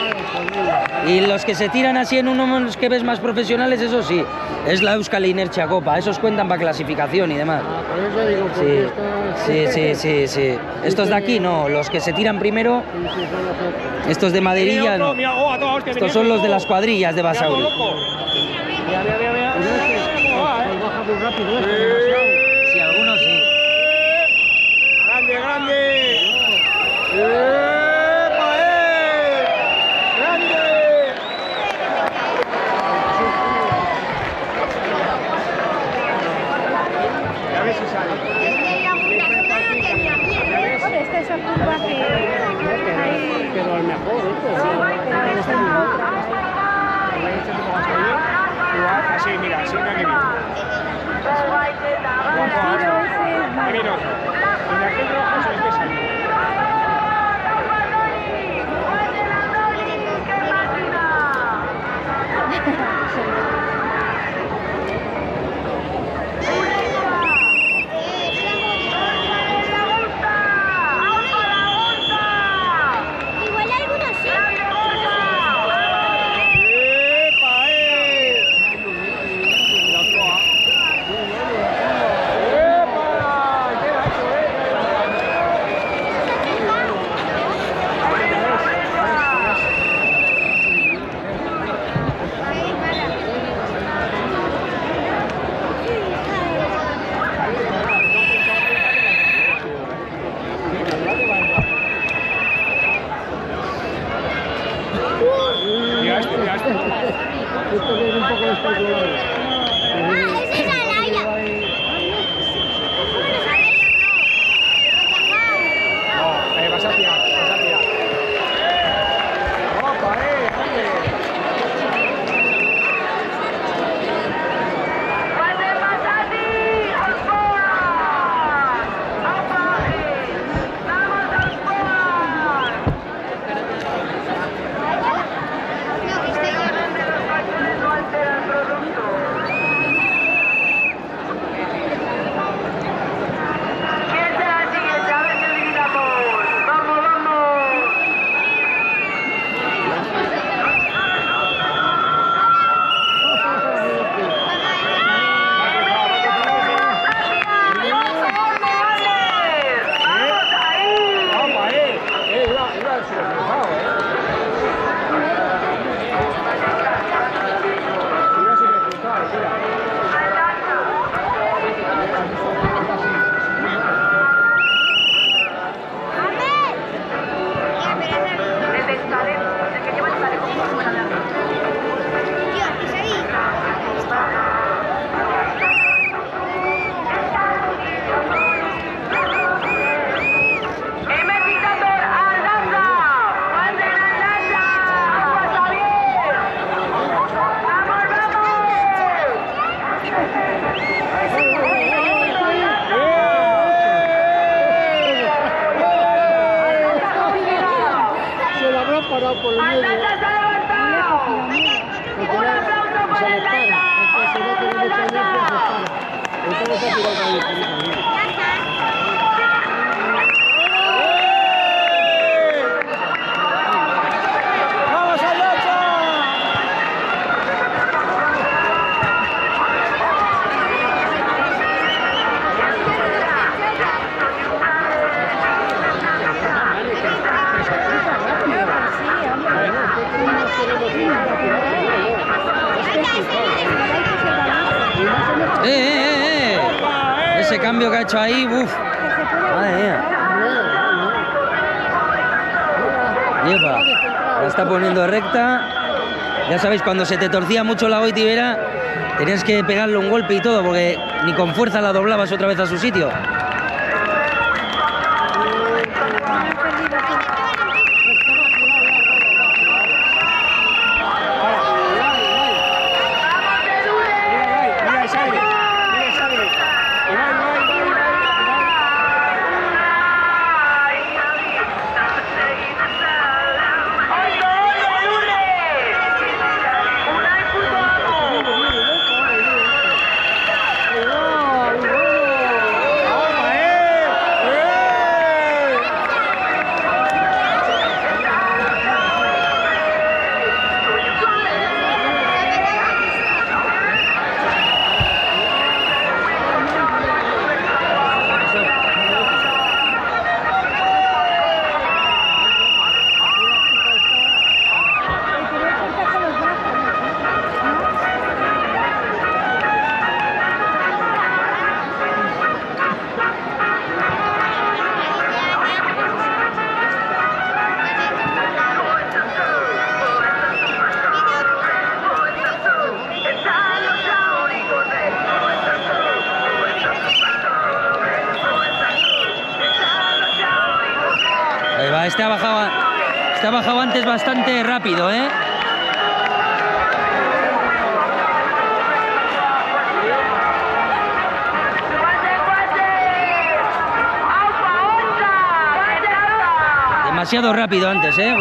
Y los que se tiran así en unos que ves más profesionales, eso sí, es la Euskal Inertxa Copa. Esos cuentan para clasificación y demás. Ah, por eso digo, porque Sí. Estos de aquí no, los que se tiran primero, estos de maderilla no. Estos son los de las cuadrillas de Basauri. Mira. baja muy rápido esto, demasiado. Sí, algunos sí. Grande. ¡Epa, grande! Igual, así, mira, así no que viene. Ahí viene otro. Y de aquel rojo se les sale. Igual algunos sí. Mira este, mira este. Esto es un poco especulado. Ah, ese es Alaya. No, vas a tirar, vas a tirar. ¡Opa, No, que esté yo. ¿Quién será el siguiente? A ver si adivinamos. ¡Vamos, vamos! ¡Vamos ahí! ¡Opa, iba a ser cruzado, Iba a ser cruzado, mira. El del chaleco, el que lleva el chaleco. Tío, es ahí. ¡Investigador Ardaza! ¡Manden Ardaza! ¡Vamos a bien! ¡Vamos, Se lo habrá parado por el vamos! medio. ¡Ardaza se ha levantado! ¡Un aplauso por Se le el para. Ardaza! Es que si no tiene mucha inercia, se para. Entonces se ha tirado para ahí. Ya está. ¡Vamos al Locho! Ese cambio que ha hecho ahí, uff. Madre mía. Lleva. La está poniendo recta. Ya sabéis, cuando se te torcía mucho la goitibera, tenías que pegarle un golpe y todo, porque ni con fuerza la doblabas otra vez a su sitio. Mira, Xavi. Mira, Xavi. ¡Oye, oye, Lourdes! ¡Unai puto amo! Ahí va, este ha bajado Este ha bajado antes bastante rápido, ¿eh? Demasiado rápido antes, ¿eh?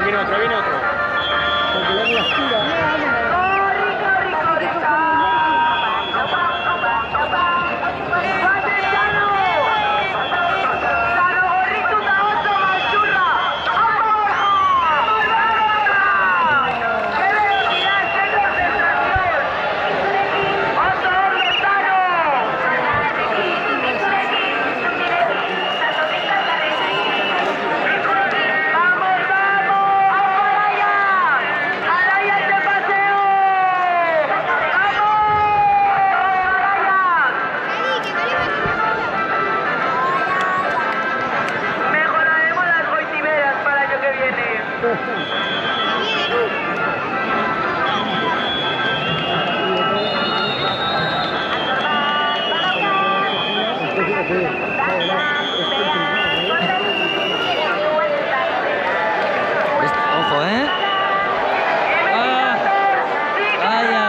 Viene otro, viene otro. Porque le las tiras. Ojo, ¿eh? ¡Ah! ¡Vaya!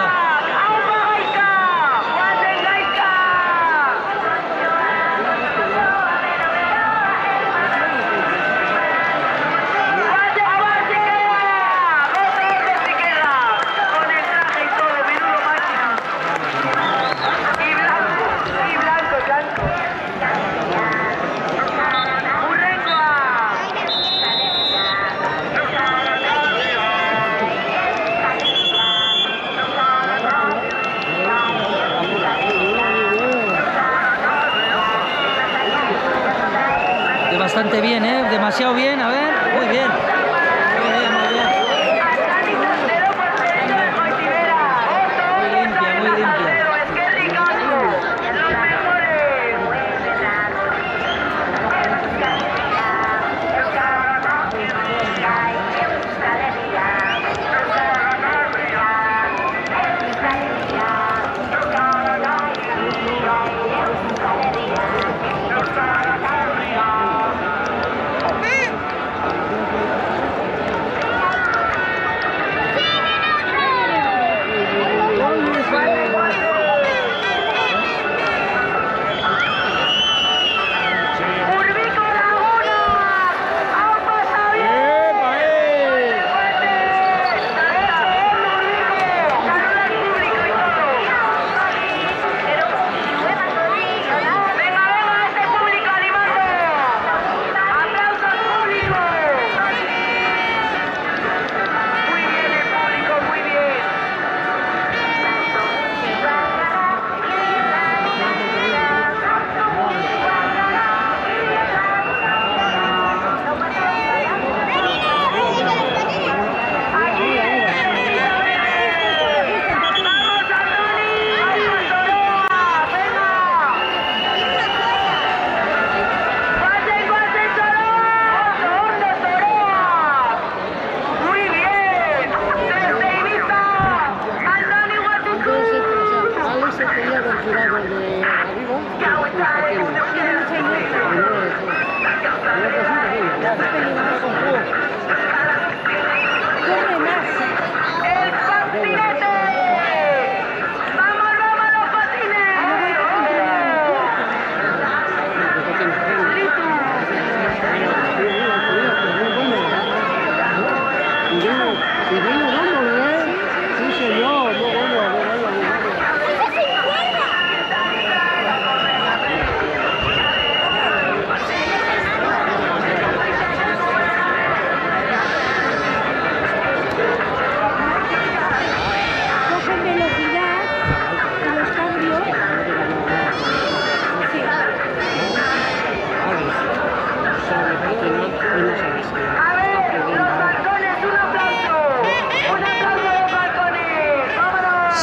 Bastante bien, ¿eh? Demasiado bien, a ver. Muy bien. Muy bien, muy bien. Muy limpia, muy limpia.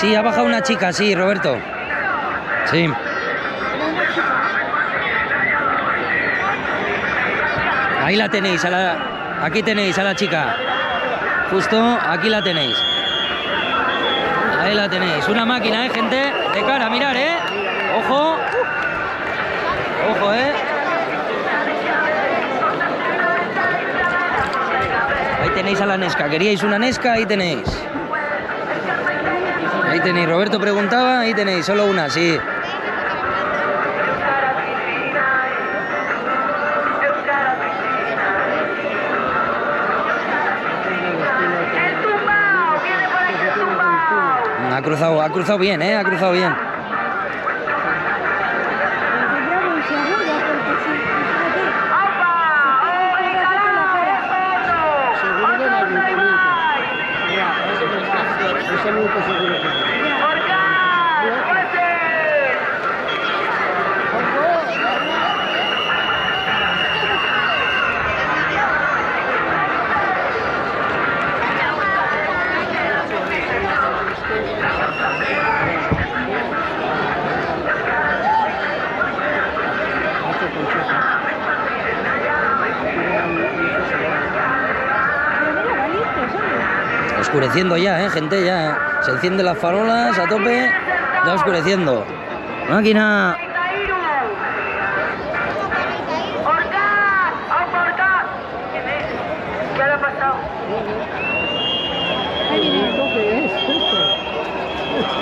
Sí, ha bajado una chica, sí, Roberto. Sí. Ahí la tenéis, aquí tenéis a la chica. Justo aquí la tenéis. Ahí la tenéis. Una máquina, gente. De cara, mirar, Ojo. Ojo, Ahí tenéis a la Nesca. ¿Queríais una Nesca? Ahí tenéis. Ahí tenéis. Roberto preguntaba. Ahí tenéis. Solo una, sí. Ha cruzado bien, ha cruzado bien. Oscureciendo ya, gente, ya. Se encienden las farolas a tope. Ya oscureciendo. Máquina. ¿Qué le ha pasado? ¿Qué es esto?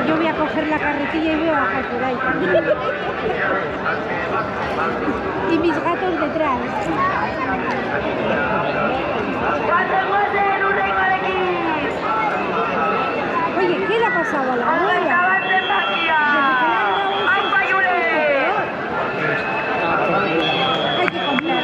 Yo voy a coger la carretilla y voy a bajar por ahí también. Y mis gatos detrás. Oye, ¿qué le ha pasado a la rueda? Hay que comprar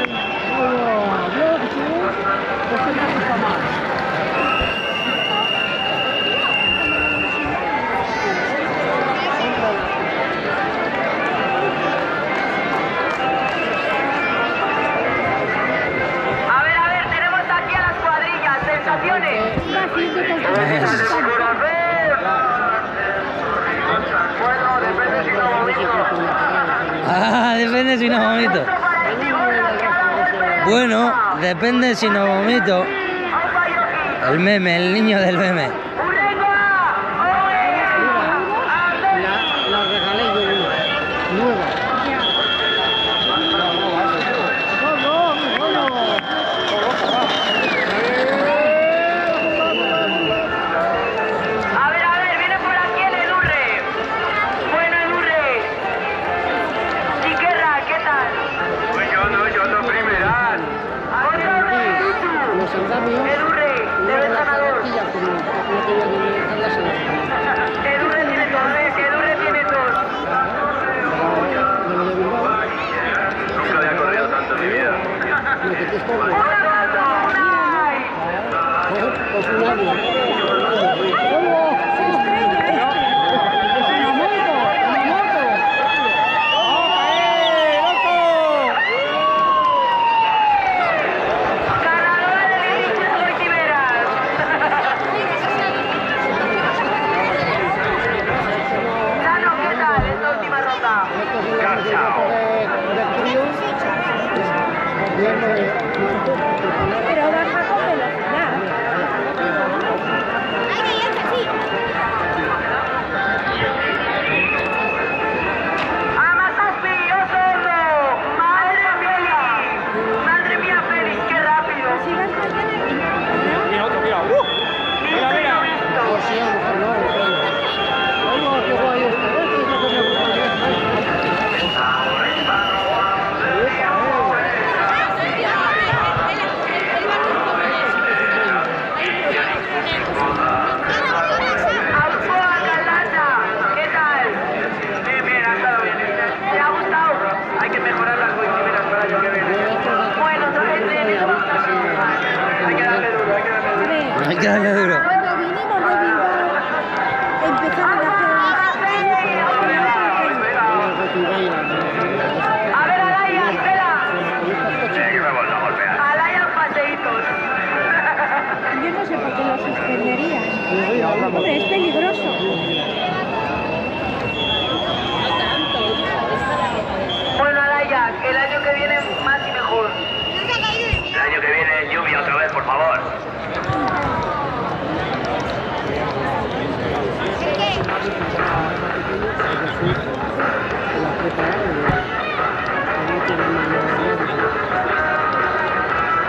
Ah, depende si no vomito. Bueno, depende si no vomito. El meme, el niño del meme. La regalé yo nueva. A ver, viene por aquí el Edurre. Bueno, Edurre. Chiquerra, ¿qué tal? Pues yo no primeras. Otro de Tutu. Los andamios. Edurre, de La Betanador. carretilla como Hombre, es peligroso. Bueno, Alaya, que el año que viene más y mejor. No se ha caído el mío. El año que viene lluvia otra vez, por favor. ¿El qué?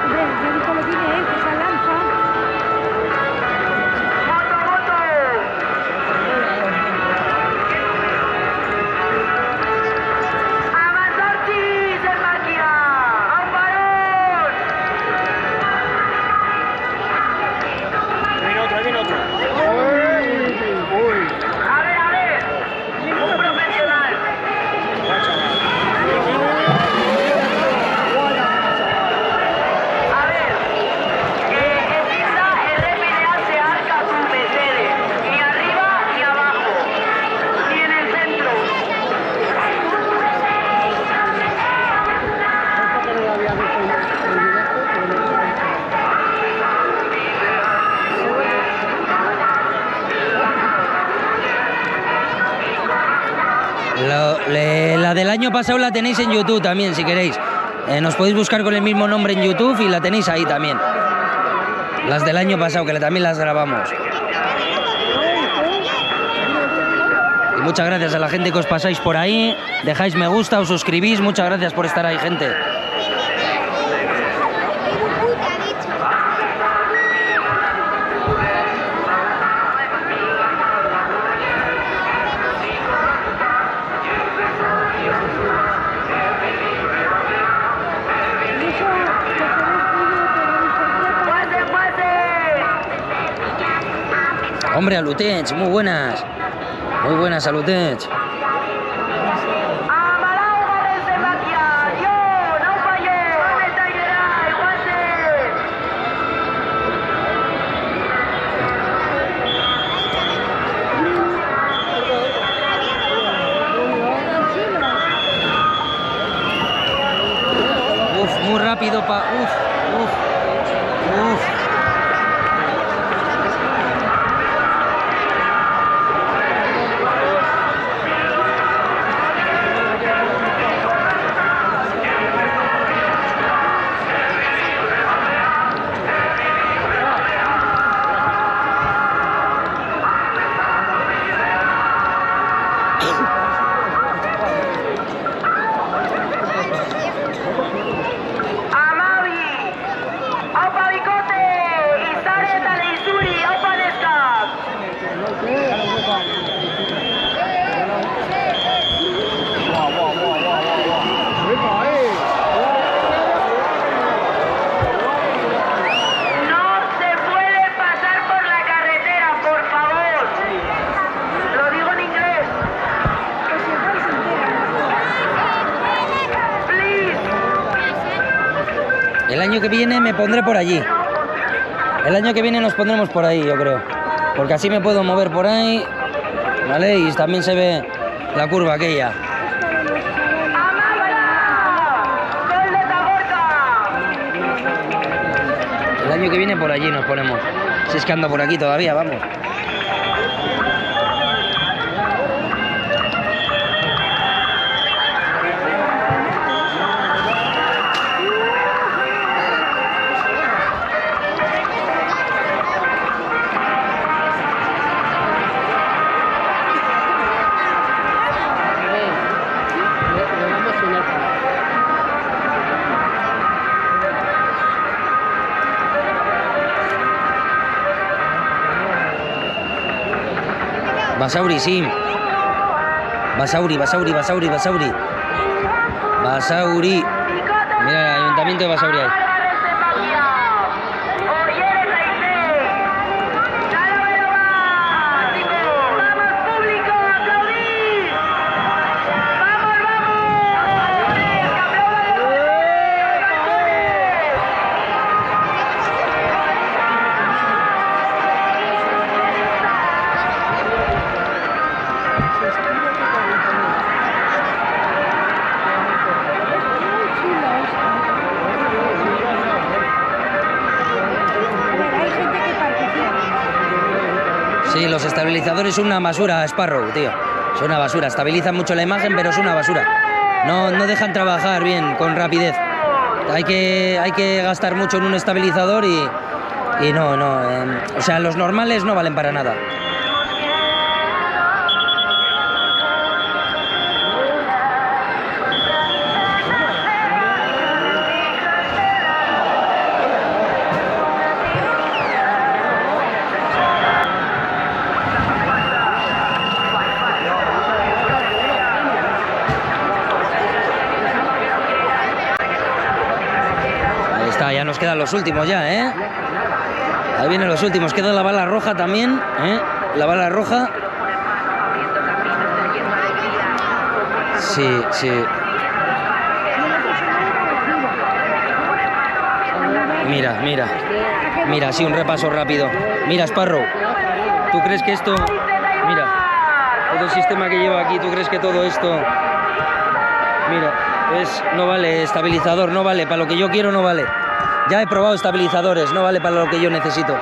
Hombre, ya dijo lo tiene él, que se lanza. ¡Moto, moto! ¡Avanzarchis en máquina! ¡A un varón! Viene otro. A ver, un profesional. A ver, empieza el RPA se arca su Mercedes, ni arriba ni abajo, ni en el centro. que no lo había visto en directo, pero no sé. La del año pasado la tenéis en YouTube también, si queréis. Nos podéis buscar con el mismo nombre en YouTube y la tenéis ahí también. Las del año pasado, que también las grabamos. Y muchas gracias a la gente que os pasáis por ahí. Dejáis me gusta, os suscribís. Muchas gracias por estar ahí, gente. Puta, ha dicho. Y eso, que se ve frío, ¡Pase, pase! Hombre, a Lutench, muy buenas. Muy buenas a Lutench. ¡Amalauga desde Maquia! ¡Yo, no fallé! ¡Vale, Talleray, guante! Uf, muy rápido uf. ¡Amavi! ¡Aupa Bicote! ¡Izare Taleizuri! ¡Aupa Nescas! No se puede pasar por la carretera, por favor. Lo digo en inglés. Please. El año que viene me pondré por allí. El año que viene nos pondremos por ahí, yo creo. Porque así me puedo mover por ahí, ¿vale? Y también se ve la curva aquella. ¡Amabla! ¡Gol de Taborca! El año que viene por allí nos ponemos. Si es que ando por aquí todavía, vamos. Le damos una Basauri, sí. Basauri. Mira el ayuntamiento de Basauri ahí. ¡Vamos, público! ¡Aplaudid! ¡Vamos, vamos! ¡Que aplaudan los Muy chulo esto. Sí, los estabilizadores son una basura, Sparrow, tío. Son una basura. Estabilizan mucho la imagen, pero es una basura. No dejan trabajar bien, con rapidez. Hay que gastar mucho en un estabilizador y no. O sea, los normales no valen para nada. Ya nos quedan los últimos ya, ¿eh? Ahí vienen los últimos. Queda la bala roja también, ¿eh? La bala roja. Sí. Mira, sí, un repaso rápido. Mira, Sparrow. ¿Tú crees que esto... Mira, todo el sistema que lleva aquí, ¿tú crees que todo esto... Mira, no vale estabilizador, no vale. Para lo que yo quiero no vale. Ya he probado estabilizadores, no vale para lo que yo necesito.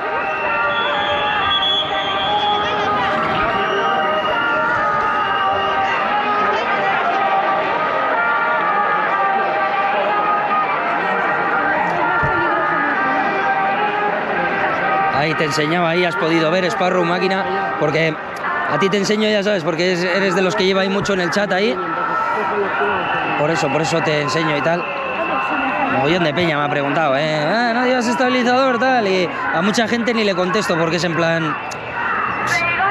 Ahí te enseñaba, ahí has podido ver Sparrow máquina, porque a ti te enseño, ya sabes, porque eres de los que lleva ahí mucho en el chat ahí. Por eso te enseño y tal. Mogollón de peña me ha preguntado, no llevas estabilizador, tal, y a mucha gente ni le contesto porque es en plan...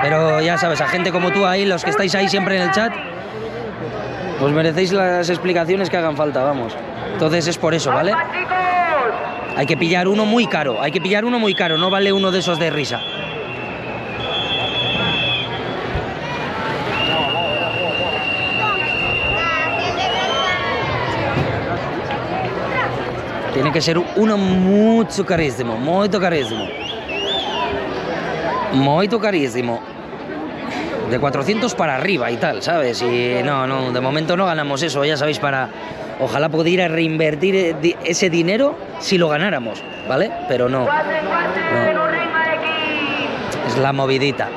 Pero ya sabes, a gente como tú ahí, los que estáis ahí siempre en el chat, pues merecéis las explicaciones que hagan falta, vamos. Entonces es por eso, ¿vale? Hay que pillar uno muy caro, no vale uno de esos de risa. Tiene que ser uno mucho carísimo, muy carísimo. De 400 para arriba y tal, ¿sabes? Y no, de momento no ganamos eso, ya sabéis, ojalá pudiera reinvertir ese dinero si lo ganáramos, ¿vale? Pero no. Es la movidita.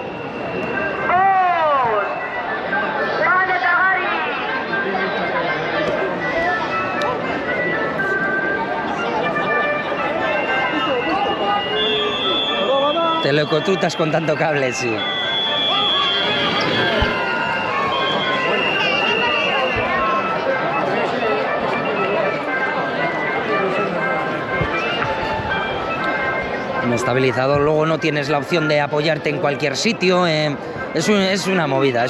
Te lo electrocutas con tanto cable, sí. Un estabilizador, luego no tienes la opción de apoyarte en cualquier sitio. Es una movida,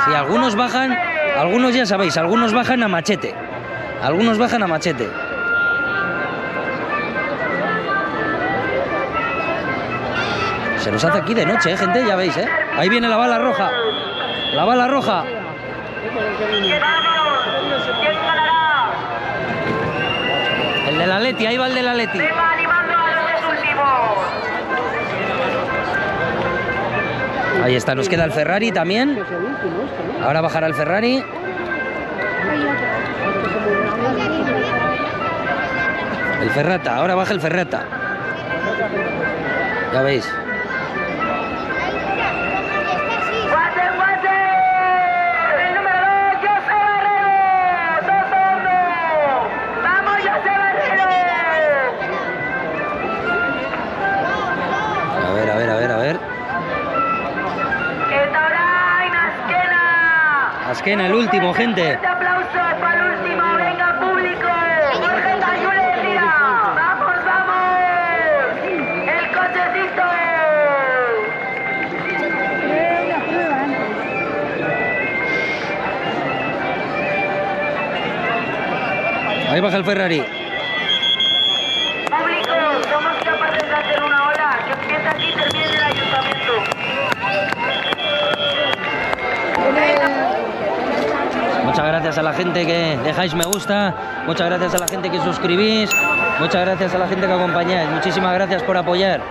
Sí, algunos ya sabéis, algunos bajan a machete. Se nos hace aquí de noche, gente, ya veis, Ahí viene la bala roja. El del Atleti, ahí va el del Atleti. Ahí está, nos queda el Ferrari también. Ahora bajará el Ferrari. El Ferrata, ahora baja el Ferrata. Ya veis. Azkena, el último, gente. Un aplauso para el último, venga público. Jorge Tayule, mira. Vamos. El cochecito. La prueba antes. Ahí baja el Ferrari. Público, somos capaces de hacer una ola que empieza aquí y termina en el ayuntamiento. Muchas gracias a la gente que dejáis me gusta, muchas gracias a la gente que suscribís, muchas gracias a la gente que acompañáis, muchísimas gracias por apoyar.